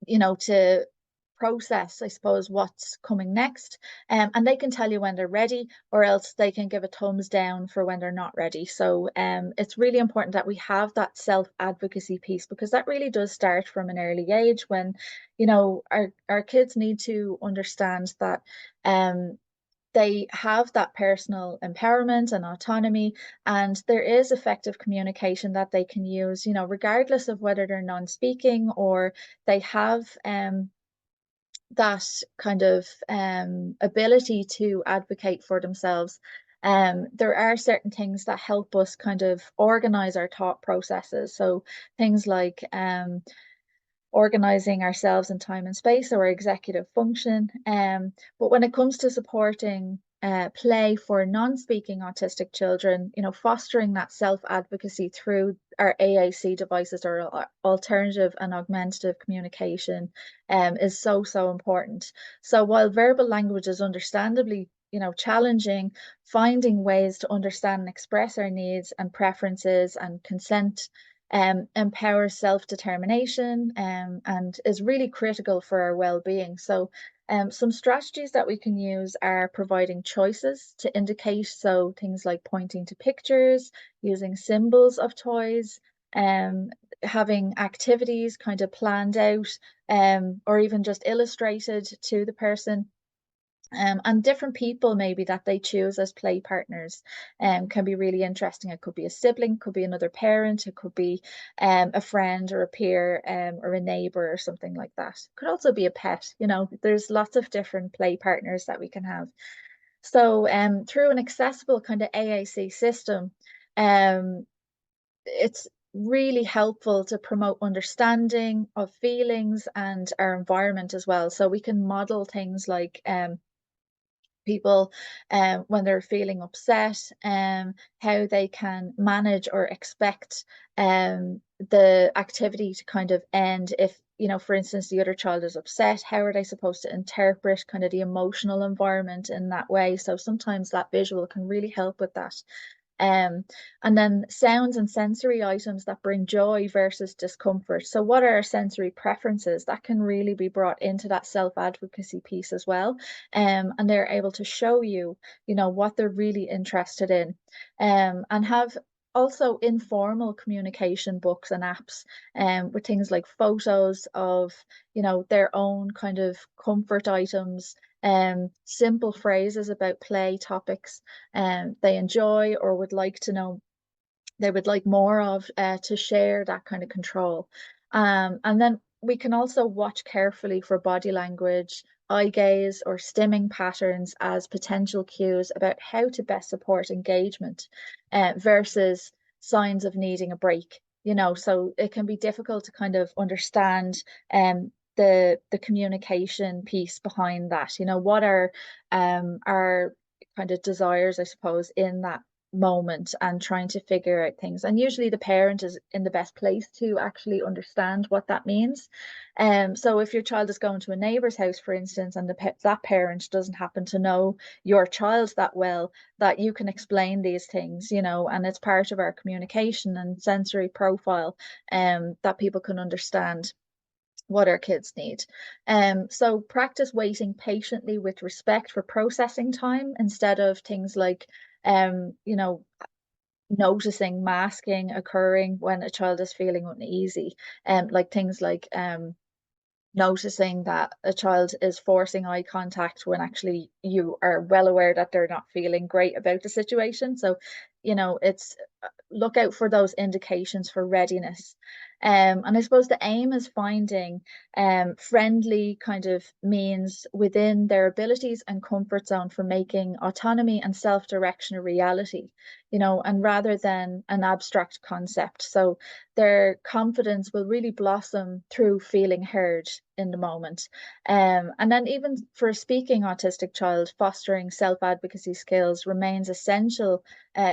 to process, I suppose, what's coming next. And they can tell you when they're ready, or else they can give a thumbs down for when they're not ready. So it's really important that we have that self-advocacy piece, because that really does start from an early age when, our kids need to understand that they have that personal empowerment and autonomy, and there is effective communication that they can use, regardless of whether they're non-speaking or they have that kind of ability to advocate for themselves. There are certain things that help us kind of organize our thought processes. So things like organizing ourselves in time and space, or executive function. But when it comes to supporting play for non-speaking autistic children, fostering that self-advocacy through our AAC devices, or alternative and augmentative communication, is so, so important. So while verbal language is understandably challenging, finding ways to understand and express our needs and preferences and consent empowers self-determination, and is really critical for our well-being. So some strategies that we can use are providing choices to indicate, so things like pointing to pictures, using symbols of toys, having activities kind of planned out, or even just illustrated to the person. And different people maybe that they choose as play partners can be really interesting. It could be a sibling, could be another parent, it could be a friend or a peer, or a neighbor or something like that. Could also be a pet. There's lots of different play partners that we can have. So through an accessible kind of AAC system, it's really helpful to promote understanding of feelings and our environment as well. So we can model things like people when they're feeling upset, how they can manage or expect the activity to kind of end if, for instance, the other child is upset. How are they supposed to interpret kind of the emotional environment in that way? So sometimes that visual can really help with that. And then sounds and sensory items that bring joy versus discomfort. So what are our sensory preferences? That can really be brought into that self-advocacy piece as well. And they're able to show you, what they're really interested in. And have also informal communication books and apps, with things like photos of, their own kind of comfort items, simple phrases about play topics they enjoy or would like to know, they would like more of, to share that kind of control. And then we can also watch carefully for body language, eye gaze, or stimming patterns as potential cues about how to best support engagement, versus signs of needing a break. So it can be difficult to kind of understand the communication piece behind that. What are our kind of desires, I suppose, in that moment, and trying to figure out things. And usually the parent is in the best place to actually understand what that means. So if your child is going to a neighbor's house, for instance, and that parent doesn't happen to know your child that well, that you can explain these things, and it's part of our communication and sensory profile, that people can understand what our kids need. So practice waiting patiently with respect for processing time, instead of things like noticing masking occurring when a child is feeling uneasy, like things like noticing that a child is forcing eye contact when actually you are well aware that they're not feeling great about the situation. So it's look out for those indications for readiness. And I suppose the aim is finding friendly kind of means within their abilities and comfort zone for making autonomy and self-direction a reality, and rather than an abstract concept. So their confidence will really blossom through feeling heard in the moment. And then even for a speaking autistic child, fostering self-advocacy skills remains essential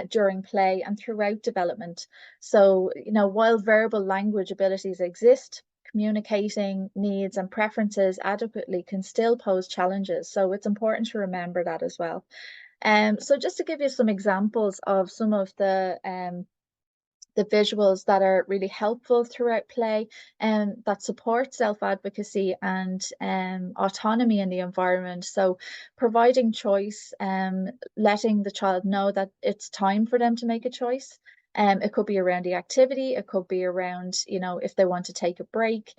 during play and throughout development. So, while verbal language abilities exist, communicating needs and preferences adequately can still pose challenges. So it's important to remember that as well. So just to give you some examples of some of the visuals that are really helpful throughout play and that support self-advocacy and autonomy in the environment. So providing choice, letting the child know that it's time for them to make a choice. It could be around the activity, it could be around, if they want to take a break.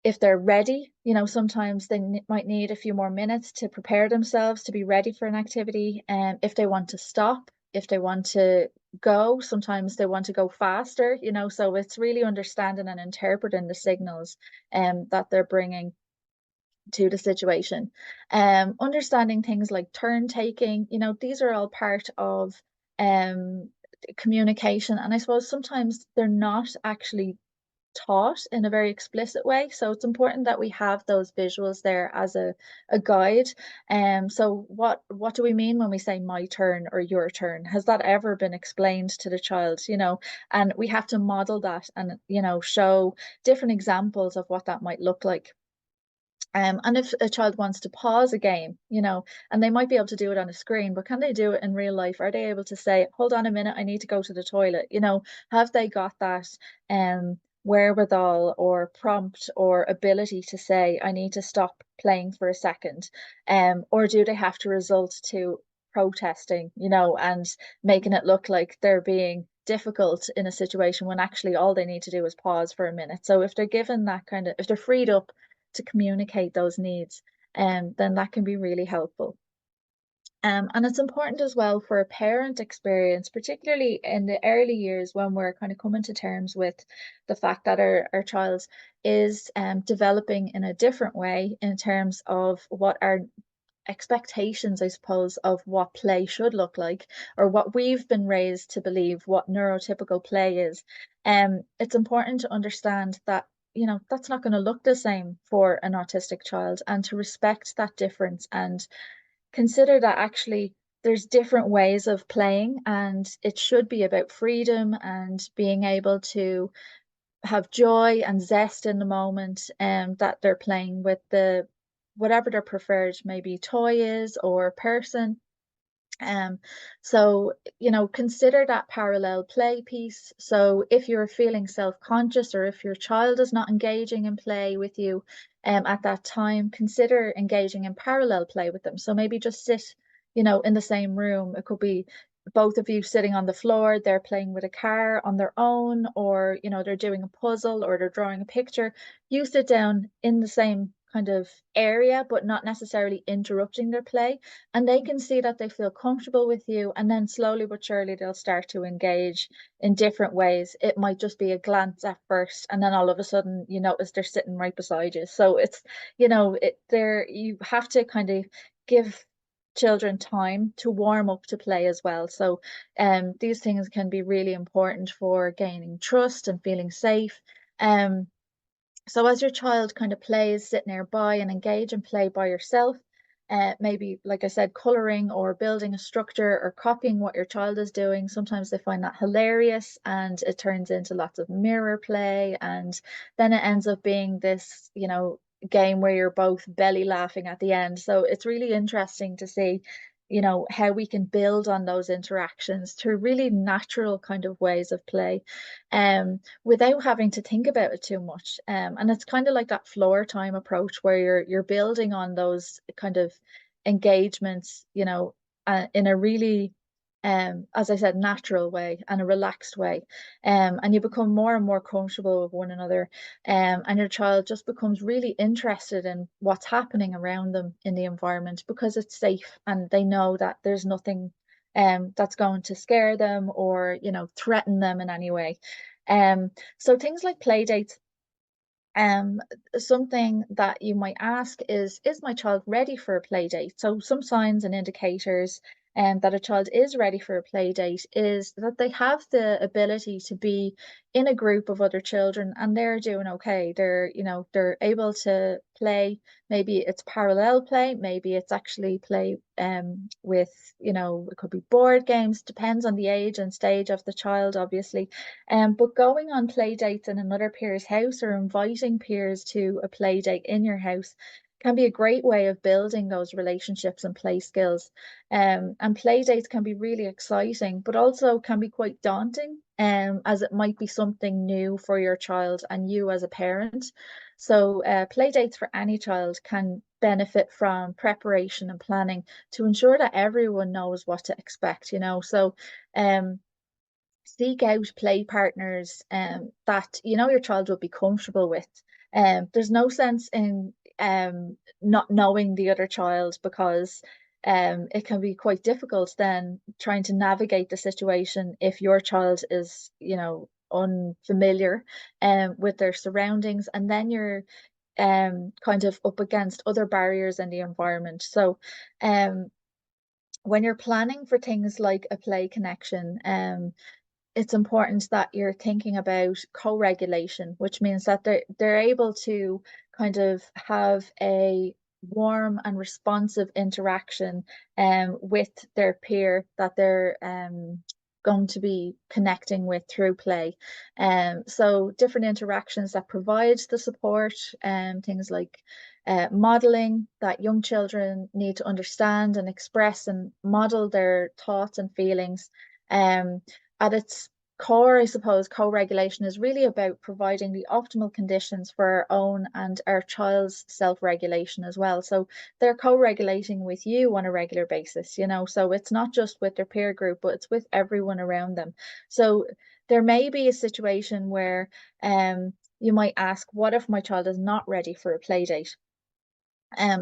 If they're ready, sometimes they might need a few more minutes to prepare themselves to be ready for an activity. And if they want to stop, if they want to go, sometimes they want to go faster, so it's really understanding and interpreting the signals that they're bringing to the situation. Understanding things like turn taking, these are all part of communication. And I suppose sometimes they're not actually taught in a very explicit way. So it's important that we have those visuals there as a guide. So what do we mean when we say my turn or your turn? Has that ever been explained to the child? And we have to model that and, show different examples of what that might look like. And if a child wants to pause a game, and they might be able to do it on a screen, but can they do it in real life? Are they able to say, hold on a minute, I need to go to the toilet? Have they got that wherewithal or prompt or ability to say, I need to stop playing for a second? Or do they have to resort to protesting, and making it look like they're being difficult in a situation when actually all they need to do is pause for a minute? So if they're given that if they're freed up to communicate those needs, then that can be really helpful. And it's important as well for a parent experience, particularly in the early years when we're kind of coming to terms with the fact that our child is developing in a different way in terms of what our expectations, I suppose, of what play should look like, or what we've been raised to believe what neurotypical play is. It's important to understand that, that's not going to look the same for an autistic child, and to respect that difference and consider that actually there's different ways of playing, and it should be about freedom and being able to have joy and zest in the moment, that they're playing with whatever their preferred maybe toy is or person. Um, so, consider that parallel play piece. So if you're feeling self-conscious, or if your child is not engaging in play with you at that time, consider engaging in parallel play with them. So maybe just sit, in the same room. It could be both of you sitting on the floor, they're playing with a car on their own, or, they're doing a puzzle or they're drawing a picture. You sit down in the same kind of area, but not necessarily interrupting their play, and they can see that they feel comfortable with you, and then slowly but surely they'll start to engage in different ways. It might just be a glance at first, and then all of a sudden you notice they're sitting right beside you. So it's, you have to kind of give children time to warm up to play as well. So these things can be really important for gaining trust and feeling safe. So as your child kind of plays, sit nearby and engage and play by yourself, maybe, like I said, coloring or building a structure or copying what your child is doing. Sometimes they find that hilarious, and it turns into lots of mirror play. And then it ends up being this, game where you're both belly laughing at the end. So it's really interesting to see, how we can build on those interactions through really natural kind of ways of play, without having to think about it too much. And it's kind of like that floor time approach where you're building on those kind of engagements, in a really, as I said, natural way and a relaxed way. And you become more and more comfortable with one another. And your child just becomes really interested in what's happening around them in the environment, because it's safe and they know that there's nothing that's going to scare them or, threaten them in any way. So things like play dates. Um, Something that you might ask is my child ready for a play date? So some signs and indicators that a child is ready for a play date is that they have the ability to be in a group of other children and they're doing okay. They're able to play. Maybe it's parallel play, maybe it's actually play with, it could be board games, depends on the age and stage of the child, obviously. But going on play dates in another peer's house or inviting peers to a play date in your house can be a great way of building those relationships and play skills. And play dates can be really exciting, but also can be quite daunting, as it might be something new for your child and you as a parent. So play dates for any child can benefit from preparation and planning to ensure that everyone knows what to expect, So um, seek out play partners that your child will be comfortable with. There's no sense in not knowing the other child, because it can be quite difficult then trying to navigate the situation if your child is, unfamiliar with their surroundings, and then you're kind of up against other barriers in the environment. So when you're planning for things like a play connection, it's important that you're thinking about co-regulation, which means that they're able to kind of have a warm and responsive interaction with their peer that they're going to be connecting with through play. So different interactions that provide the support, things like modeling that young children need to understand and express and model their thoughts and feelings. At its core, I suppose, co-regulation is really about providing the optimal conditions for our own and our child's self-regulation as well. So they're co-regulating with you on a regular basis, so it's not just with their peer group, but it's with everyone around them. So there may be a situation where you might ask, what if my child is not ready for a play date?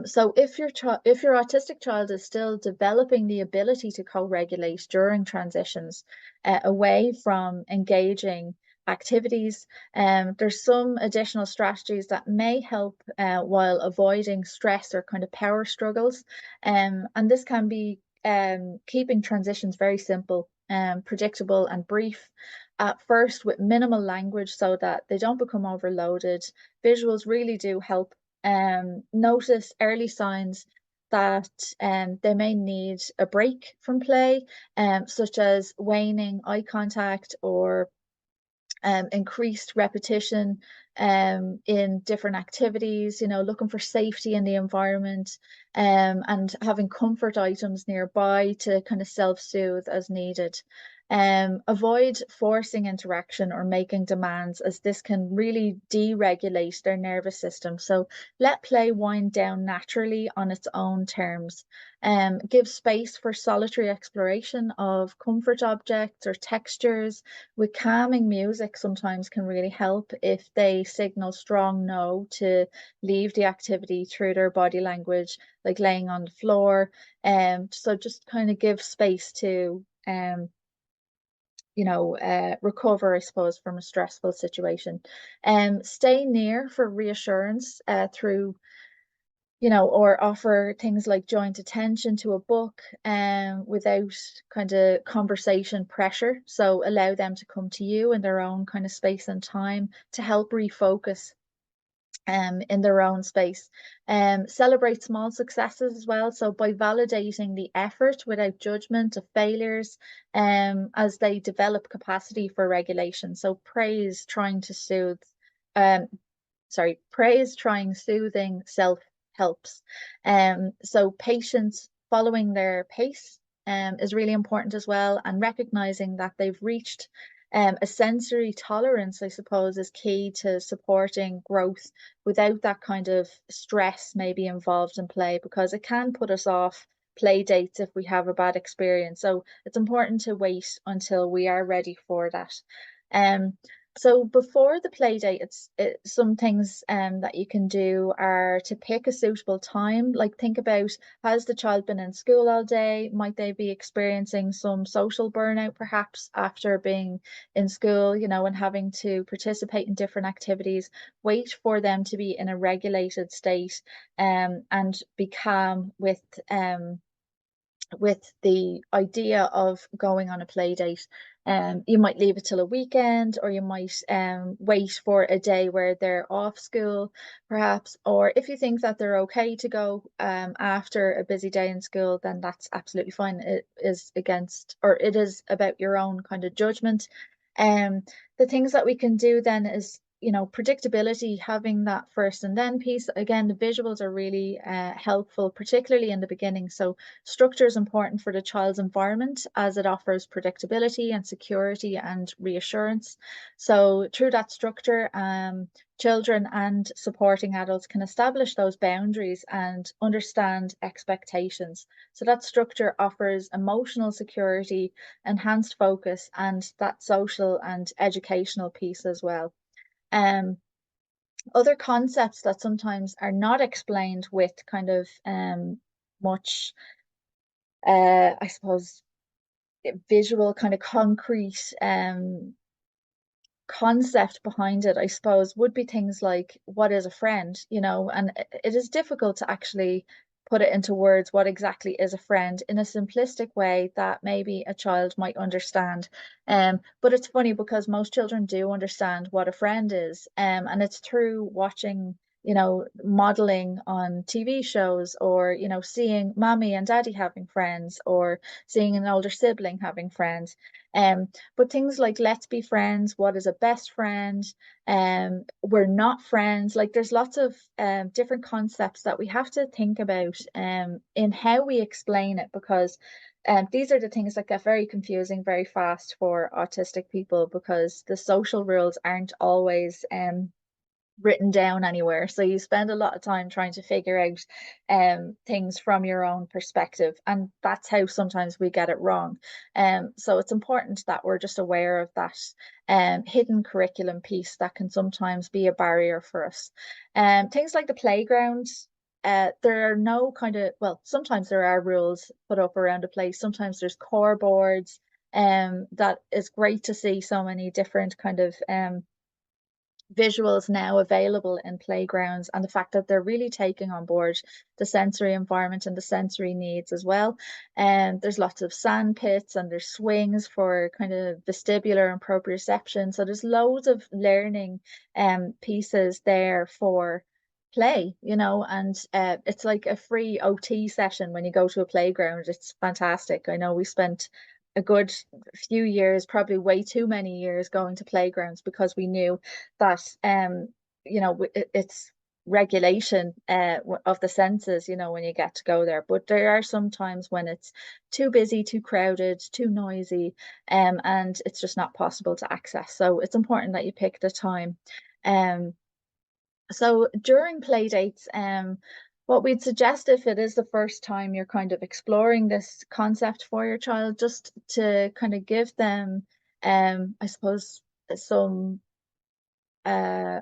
So if your autistic child is still developing the ability to co-regulate during transitions away from engaging activities, there's some additional strategies that may help while avoiding stress or kind of power struggles. And this can be keeping transitions very simple, predictable and brief at first, with minimal language so that they don't become overloaded. Visuals really do help. Notice early signs that they may need a break from play, such as waning eye contact or increased repetition in different activities, looking for safety in the environment, and having comfort items nearby to kind of self-soothe as needed. Avoid forcing interaction or making demands, as this can really deregulate their nervous system. So let play wind down naturally on its own terms. Give space for solitary exploration of comfort objects or textures, with calming music sometimes can really help if they signal strong no to leave the activity through their body language, like laying on the floor. So just kind of give space to recover, I suppose, from a stressful situation. Stay near for reassurance through, or offer things like joint attention to a book without kind of conversation pressure. So allow them to come to you in their own kind of space and time to help refocus in their own space. Celebrate small successes as well. So by validating the effort without judgment of failures, as they develop capacity for regulation. So praise trying soothing self helps. So patience following their pace is really important as well, and recognizing that they've reached a sensory tolerance, I suppose, is key to supporting growth without that kind of stress maybe involved in play, because it can put us off play dates if we have a bad experience. So it's important to wait until we are ready for that. Um, So before the play date, some things that you can do are to pick a suitable time. Like think about, has the child been in school all day? Might they be experiencing some social burnout perhaps after being in school, you know, and having to participate in different activities? Wait for them to be in a regulated state and be calm with the idea of going on a play date. You might leave it till a weekend, or you might wait for a day where they're off school, perhaps. Or if you think that they're okay to go after a busy day in school, then that's absolutely fine. It is against, or it is about your own kind of judgment. Um, the things that we can do then is, you know, predictability, having that first and then piece. Again, the visuals are really helpful, particularly in the beginning. So structure is important for the child's environment as it offers predictability and security and reassurance. So through that structure, children and supporting adults can establish those boundaries and understand expectations. So that structure offers emotional security, enhanced focus, and that social and educational piece as well. Um, Other concepts that sometimes are not explained with kind of much, I suppose, visual kind of concrete concept behind it, I suppose, would be things like, what is a friend, you know, and it is difficult to actually put it into words what exactly is a friend in a simplistic way that maybe a child might understand. But it's funny because most children do understand what a friend is, and it's through watching, you know, modeling on TV shows, or, you know, seeing mommy and daddy having friends, or seeing an older sibling having friends. But things like let's be friends, what is a best friend, we're not friends, like there's lots of different concepts that we have to think about in how we explain it, because these are the things that get very confusing very fast for autistic people, because the social rules aren't always written down anywhere. So you spend a lot of time trying to figure out things from your own perspective. And that's how sometimes we get it wrong. So it's important that we're just aware of that hidden curriculum piece that can sometimes be a barrier for us. Things like the playground. There are no kind of, well, sometimes there are rules put up around a place. Sometimes there's core boards. That is great to see so many different kind of visuals now available in playgrounds, and the fact that they're really taking on board the sensory environment and the sensory needs as well. And there's lots of sand pits, and there's swings for kind of vestibular and proprioception. So there's loads of learning pieces there for play, you know, and it's like a free OT session when you go to a playground. It's fantastic. I know we spent a good few years, probably way too many years, going to playgrounds because we knew that you know, it's regulation of the senses, you know, when you get to go there. But there are some times when it's too busy, too crowded, too noisy, and it's just not possible to access. So it's important that you pick the time. Um, so during play dates, what we'd suggest, if it is the first time you're kind of exploring this concept for your child, just to kind of give them, I suppose, some uh,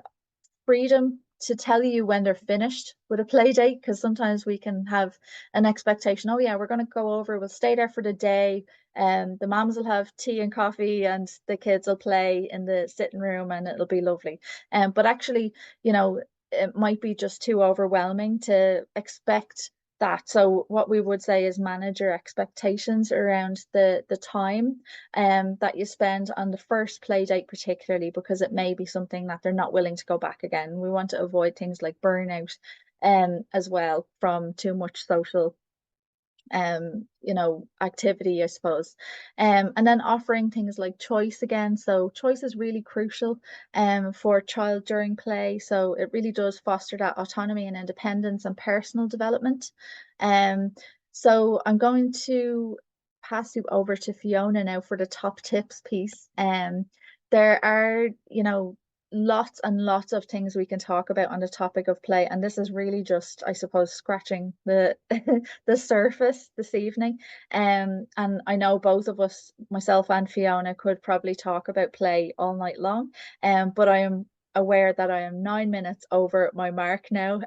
freedom to tell you when they're finished with a play date, because sometimes we can have an expectation, oh yeah, we're going to go over, we'll stay there for the day, and the moms will have tea and coffee and the kids will play in the sitting room and it'll be lovely. But actually, you know, it might be just too overwhelming to expect that. So what we would say is manage your expectations around the time that you spend on the first play date, particularly because it may be something that they're not willing to go back again. We want to avoid things like burnout as well from too much social you know, activity, I suppose. And then offering things like choice again. So choice is really crucial for a child during play. So it really does foster that autonomy and independence and personal development. Um, so I'm going to pass you over to Fiona now for the top tips piece. There are, you know, lots and lots of things we can talk about on the topic of play, and this is really just, I suppose, scratching the the surface this evening. And I know both of us, myself and Fiona, could probably talk about play all night long. But I am aware that I am 9 minutes over my mark now.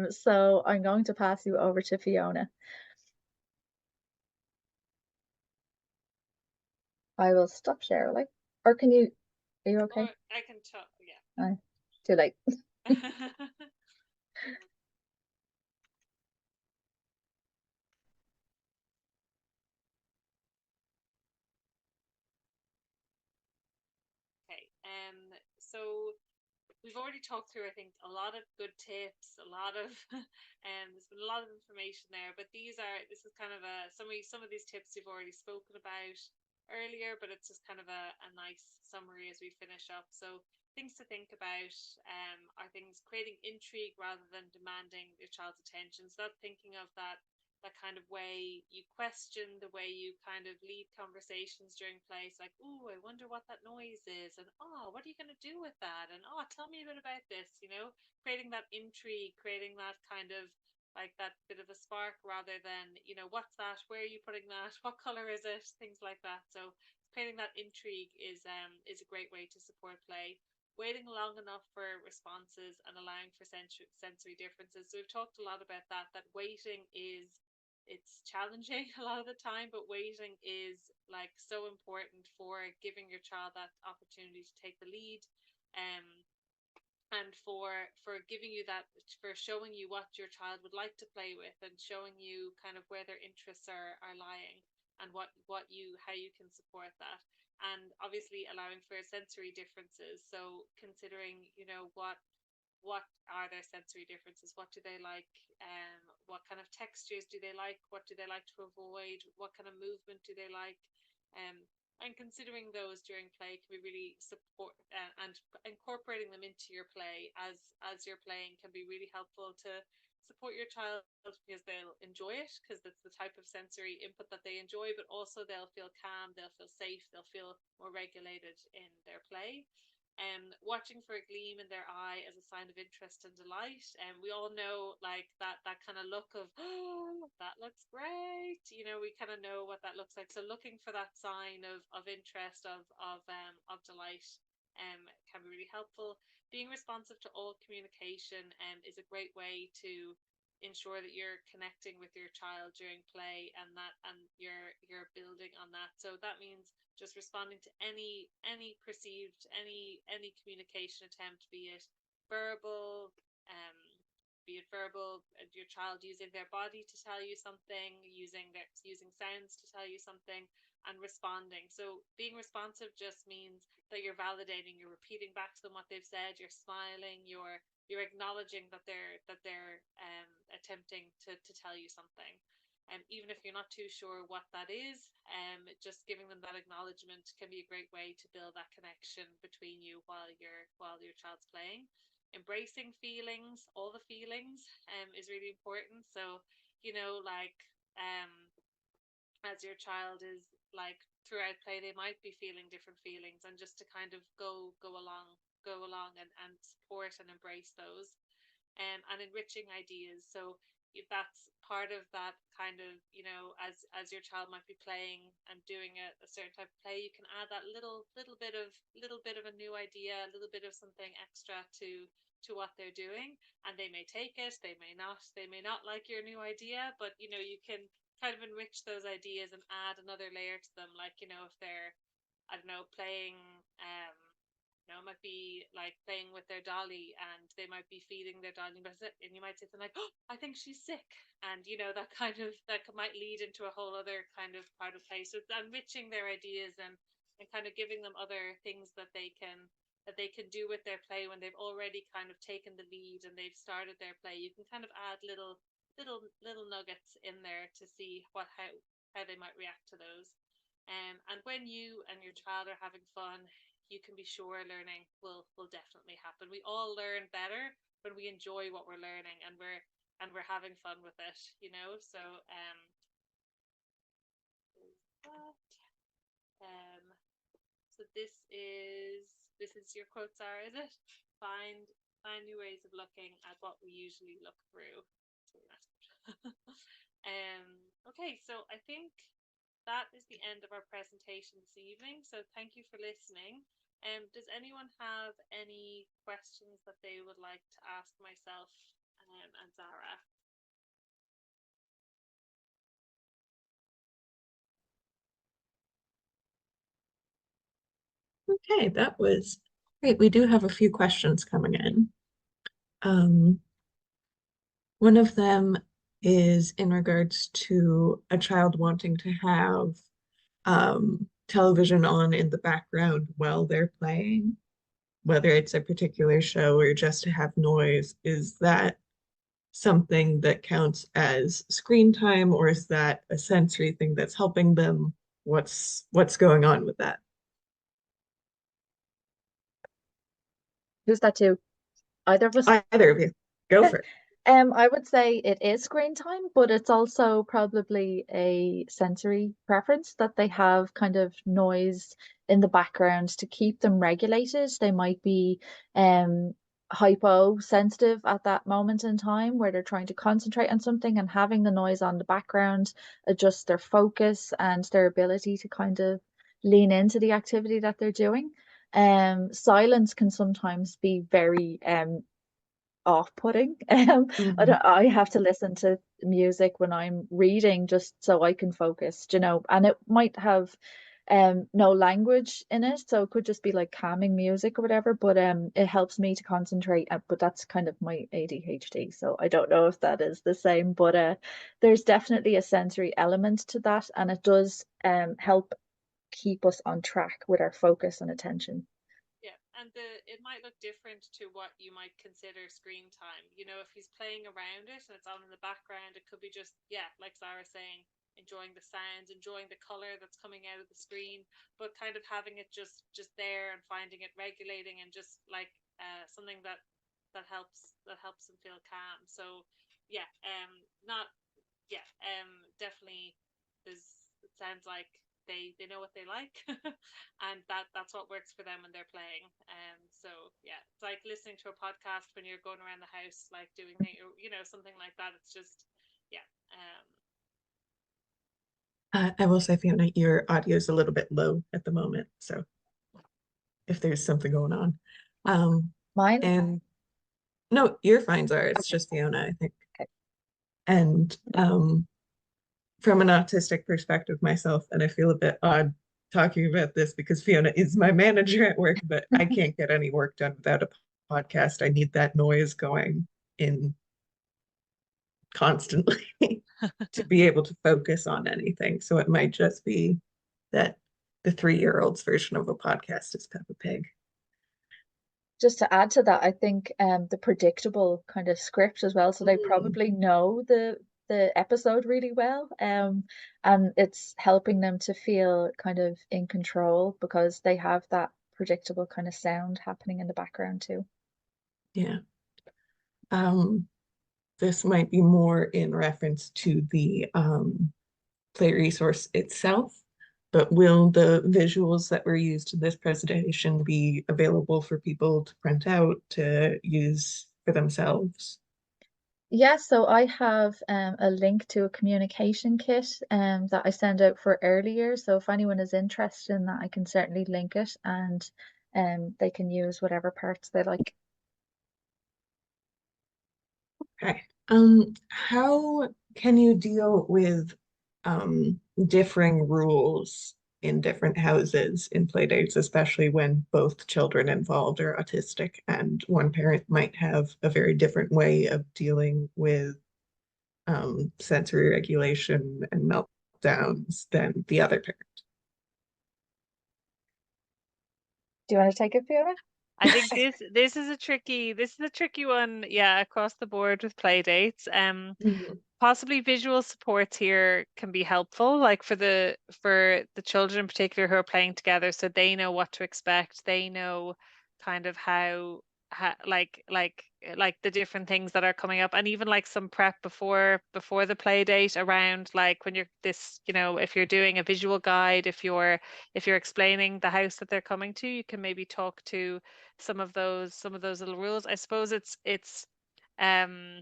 So I'm going to pass you over to Fiona. I will stop share, like, or can you? Are you okay? Or I can talk, yeah. Too late. Okay. So we've already talked through, I think, a lot of good tips, a lot of there's been a lot of information there, but this is kind of a summary. Some of these tips you've already spoken about earlier, but it's just kind of a nice summary as we finish up. So things to think about are things creating intrigue rather than demanding your child's attention. So that's thinking of that kind of way you question, the way you kind of lead conversations during play. It's like, oh, I wonder what that noise is, and oh, what are you going to do with that, and oh, tell me a bit about this. Creating that intrigue, creating that kind of like that bit of a spark, rather than what's that, where are you putting that, what color is it, things like that. So creating that intrigue is a great way to support play. Waiting long enough for responses and allowing for sensory differences. So we've talked a lot about that waiting is, it's challenging a lot of the time, but waiting is like so important for giving your child that opportunity to take the lead, um and for giving you that, for showing you what your child would like to play with, and showing you kind of where their interests are lying, and what you how you can support that. And obviously allowing for sensory differences, so considering what are their sensory differences, what do they like, what kind of textures do they like, what do they like to avoid, what kind of movement do they like, um, and considering those during play can be really support, and incorporating them into your play as you're playing can be really helpful to support your child, because they'll enjoy it, because that's the type of sensory input that they enjoy, but also they'll feel calm, they'll feel safe, they'll feel more regulated in their play. Watching for a gleam in their eye as a sign of interest and delight. And we all know, like, that kind of look of, oh, that looks great. We kind of know what that looks like. So looking for that sign of interest, of delight, can be really helpful. Being responsive to all communication is a great way to ensure that you're connecting with your child during play, and you're building on that. So that means just responding to any perceived, any communication attempt, verbal um be it verbal, your child using their body to tell you something, using sounds to tell you something, and responding. So being responsive just means that you're validating, you're repeating back to them what they've said, you're smiling, you're acknowledging that they're attempting to tell you something. Even if you're not too sure what that is, just giving them that acknowledgement can be a great way to build that connection between you while your child's playing. Embracing feelings, all the feelings, is really important. So, like, as your child is, like, throughout play, they might be feeling different feelings, and just to kind of go along and support and embrace those, and enriching ideas. So if that's part of that kind of, as your child might be playing and doing a certain type of play, you can add that little bit of a new idea, a little bit of something extra to what they're doing, and they may take it, they may not like your new idea, but you can kind of enrich those ideas and add another layer to them. Like, if they're, I don't know, playing, it might be like playing with their dolly, and they might be feeding their dolly, and you might say something like, "Oh, I think she's sick," and that might lead into a whole other kind of part of play. So it's enriching their ideas, and kind of giving them other things that they can do with their play when they've already kind of taken the lead and they've started their play. You can kind of add little nuggets in there to see how they might react to those. And when you and your child are having fun, you can be sure learning will definitely happen. We all learn better when we enjoy what we're learning, and we're having fun with it. So that. So this is this is your quote, Sarah, is it? Find new ways of looking at what we usually look through. Okay, so I think that is the end of our presentation this evening. So thank you for listening. Does anyone have any questions that they would like to ask myself and Zarah? Okay, that was great. We do have a few questions coming in. One of them is in regards to a child wanting to have television on in the background while they're playing, whether it's a particular show or just to have noise. Is that something that counts as screen time, or is that a sensory thing that's helping them? What's going on with that? Who's that to? Either of us? Either of you, go for it. I would say it is screen time, but it's also probably a sensory preference that they have kind of noise in the background to keep them regulated. They might be hyposensitive at that moment in time where they're trying to concentrate on something, and having the noise on the background adjusts their focus and their ability to kind of lean into the activity that they're doing. Silence can sometimes be very off-putting. Mhm. I have to listen to music when I'm reading just so I can focus, and it might have no language in it, so it could just be like calming music or whatever, but it helps me to concentrate, but that's kind of my ADHD, so I don't know if that is the same, but there's definitely a sensory element to that, and it does help keep us on track with our focus and attention. Yeah, and it might look different to what you might consider screen time. You know, if he's playing around it and it's on in the background, it could be just, yeah, like Zara saying, enjoying the sounds, enjoying the color that's coming out of the screen, but kind of having it just there and finding it regulating and just like something that helps them feel calm. So yeah, not yeah, definitely. It sounds like they know what they like, and that's what works for them when they're playing. So yeah, it's like listening to a podcast when you're going around the house, like doing something like that. It's just yeah. I will say, Fiona, your audio is a little bit low at the moment, so if there's something going on. Mine? And no, you're fine, Zara. It's Okay. just Fiona, I think. Okay. And from an autistic perspective myself, and I feel a bit odd talking about this because Fiona is my manager at work, but I can't get any work done without a podcast. I need that noise going in constantly to be able to focus on anything. So it might just be that the 3-year-old's version of a podcast is Peppa Pig. Just to add to that, I think the predictable kind of script as well. So they probably know the episode really well. And it's helping them to feel kind of in control because they have that predictable kind of sound happening in the background too. Yeah. This might be more in reference to the play resource itself, but will the visuals that were used in this presentation be available for people to print out to use for themselves? Yeah, so I have a link to a communication kit that I sent out for earlier. So if anyone is interested in that, I can certainly link it, and they can use whatever parts they like. Okay. How can you deal with differing rules in different houses in play dates, especially when both children involved are autistic and one parent might have a very different way of dealing with sensory regulation and meltdowns than the other parent? Do you want to take it, Fiona? I think this is a tricky one, yeah, across the board with play dates. Possibly visual supports here can be helpful, like for the children in particular who are playing together, so they know what to expect. They know kind of how like the different things that are coming up, and even like some prep before the play date around like when you're this, you know, if you're doing a visual guide, if you're explaining the house that they're coming to, you can maybe talk to some of those little rules. I suppose it's um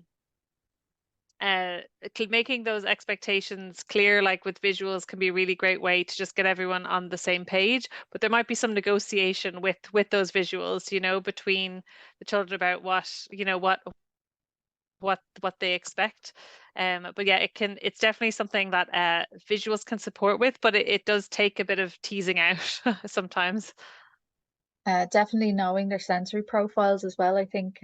uh making those expectations clear, like with visuals, can be a really great way to just get everyone on the same page. But there might be some negotiation with those visuals, you know, between the children about what, you know, what they expect. But yeah, it's definitely something that visuals can support with, but it does take a bit of teasing out sometimes. Definitely knowing their sensory profiles as well, I think,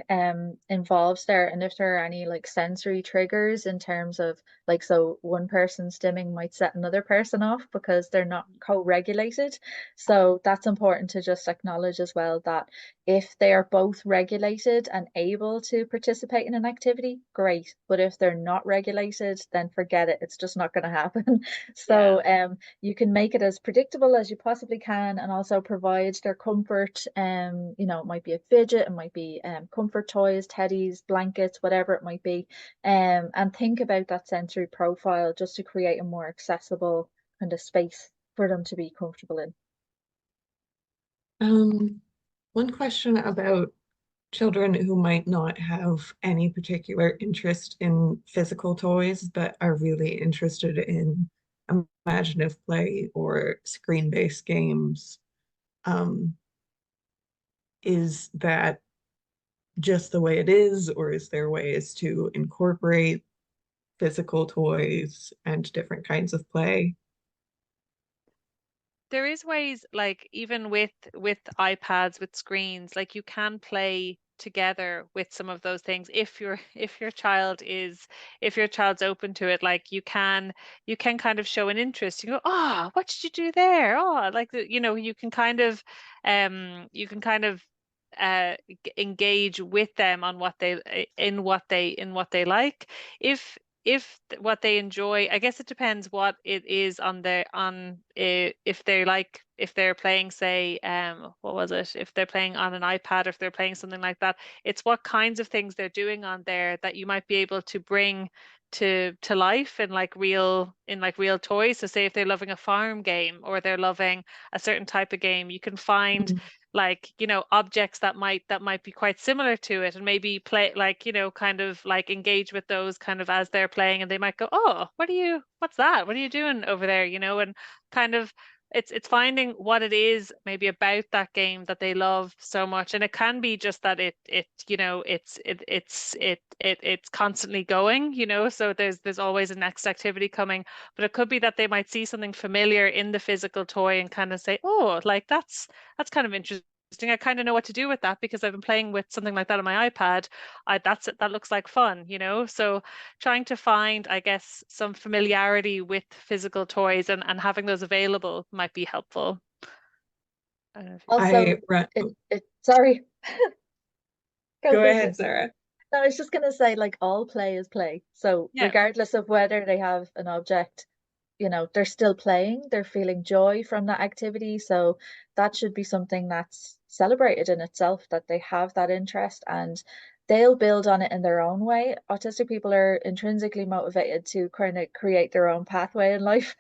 involves there. And if there are any like sensory triggers in terms of like, so one person's stimming might set another person off because they're not co-regulated. So that's important to just acknowledge as well, that if they are both regulated and able to participate in an activity, great. But if they're not regulated, then forget it. It's just not going to happen. Yeah. So you can make it as predictable as you possibly can, and also provide their comfort. You know, it might be a fidget, it might be comfort toys, teddies, blankets, whatever it might be. And think about that sensory profile just to create a more accessible kind of space for them to be comfortable in. One question about children who might not have any particular interest in physical toys, but are really interested in imaginative play or screen-based games. Um, is that just the way it is, or is there ways to incorporate physical toys and different kinds of play? There is ways, like even with iPads, with screens, like you can play together with some of those things if your if your child is if your child's open to it. Like you can kind of show an interest. You go, oh, what did you do there? Oh, like you know, you can kind of engage with them on what they in what they like. What they enjoy, I guess it depends what it is on their on if they like, if they're playing, say, what was it, if they're playing on an iPad, if they're playing something like that, it's what kinds of things they're doing on there that you might be able to bring to life in like real toys. So say if they're loving a farm game or they're loving a certain type of game, you can find Mhm. like, you know, objects that might be quite similar to it, and maybe play, like, you know, kind of like engage with those kind of as they're playing, and they might go, oh, what's that, what are you doing over there, you know, and kind of it's finding what it is maybe about that game that they love so much. And it can be just that it you know, it's constantly going, you know, so there's always a next activity coming. But it could be that they might see something familiar in the physical toy and kind of say, oh, like that's kind of interesting. I kind of know what to do with that because I've been playing with something like that on my iPad. That looks like fun, you know? So trying to find, I guess, some familiarity with physical toys and having those available might be helpful. I don't know if you... I Also, run, it sorry, go go go go. ahead, Sarah. No, I was just gonna say, like, all play is play. So Yeah. regardless of whether they have an object, you know, they're still playing, they're feeling joy from that activity. So that should be something that's celebrated in itself, that they have that interest and they'll build on it in their own way. Autistic people are intrinsically motivated to kind of create their own pathway in life.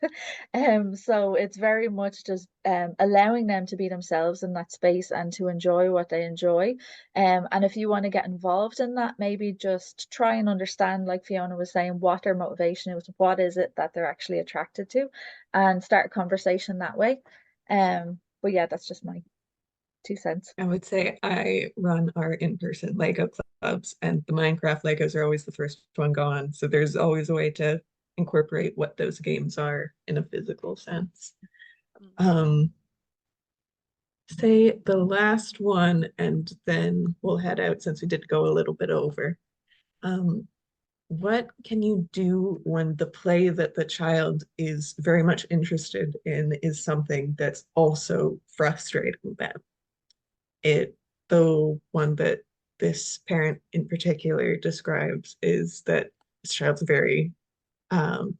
So it's very much just allowing them to be themselves in that space and to enjoy what they enjoy. And if you want to get involved in that, maybe just try and understand, like Fiona was saying, what their motivation is, what is it that they're actually attracted to, and start a conversation that way. But yeah, that's just my 2 cents. I would say I run our in-person Lego clubs, and the Minecraft Legos are always the first one gone. So there's always a way to incorporate what those games are in a physical sense. Um, Say the last one, and then we'll head out since we did go a little bit over. Um, what can you do when the play that the child is very much interested in is something that's also frustrating them? The one that this parent in particular describes is that this child's very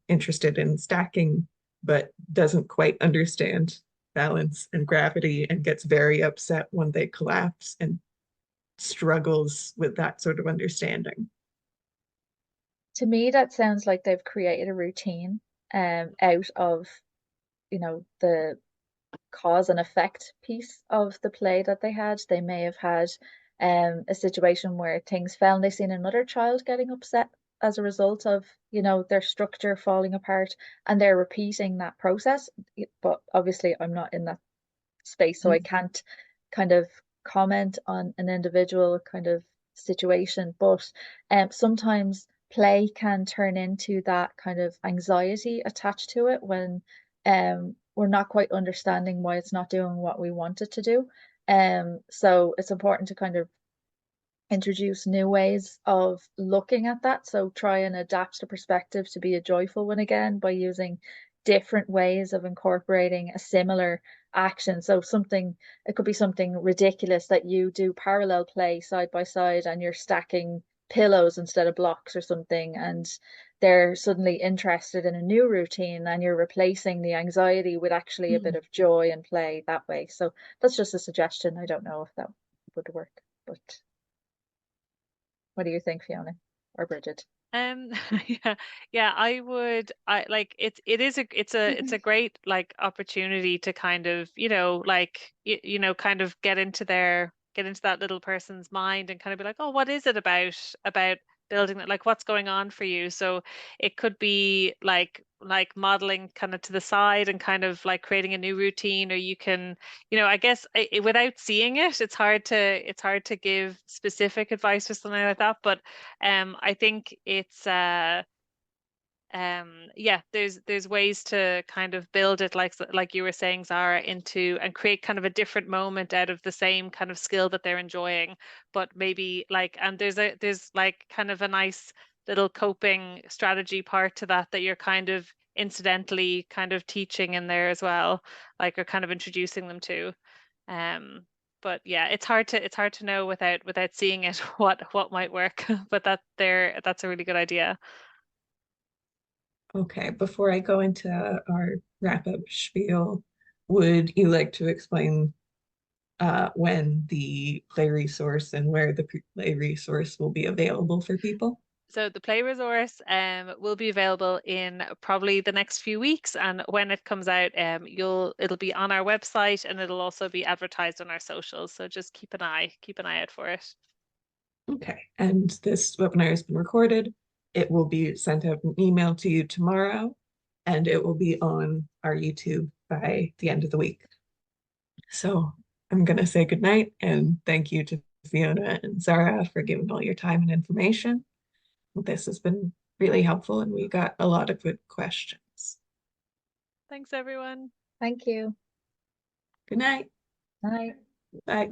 interested in stacking, but doesn't quite understand balance and gravity and gets very upset when they collapse. And struggles with that sort of understanding. To me, that sounds like they've created a routine out of, the cause and effect piece of the play that they had. They may have had a situation where things fell and they seen another child getting upset as a result of, their structure falling apart, and they're repeating that process. But obviously, I'm not in that space, so I can't kind of comment on an individual kind of situation. But sometimes play can turn into that kind of anxiety attached to it when we're not quite understanding why it's not doing what we want it to do. So it's important to kind of introduce new ways of looking at that. So try and adapt the perspective to be a joyful one again by using different ways of incorporating a similar action. So it could be something ridiculous that you do parallel play side by side and you're stacking pillows instead of blocks or something, and they're suddenly interested in a new routine, and you're replacing the anxiety with actually a bit of joy and play that way. So that's just a suggestion. I don't know if that would work, but what do you think, Fiona or Brighid? Yeah, yeah, I like it's a great like opportunity to kind of, like kind of get into that little person's mind and kind of be like, oh, what is it about building that? Like, what's going on for you? So it could be like modeling kind of to the side and kind of like creating a new routine, or you can, I guess without seeing it, it's hard to give specific advice for something like that. But I think it's yeah, there's ways to kind of build it like you were saying, Zara, into and create kind of a different moment out of the same kind of skill that they're enjoying. But maybe like, and there's like kind of a nice little coping strategy part to that you're kind of incidentally kind of teaching in there as well, like, or kind of introducing them to. But yeah, it's hard to know without seeing it what might work. But that's a really good idea. Okay, before I go into our wrap-up spiel, would you like to explain when the play resource and where the play resource will be available for people? So the play resource will be available in probably the next few weeks, and when it comes out, it'll be on our website, and it'll also be advertised on our socials. So just keep an eye out for it. Okay, and this webinar has been recorded. It will be sent out an email to you tomorrow, and it will be on our YouTube by the end of the week. So I'm going to say goodnight and thank you to Fiona and Zarah for giving all your time and information. This has been really helpful, and we got a lot of good questions. Thanks, everyone. Thank you. Good night. Bye. Bye.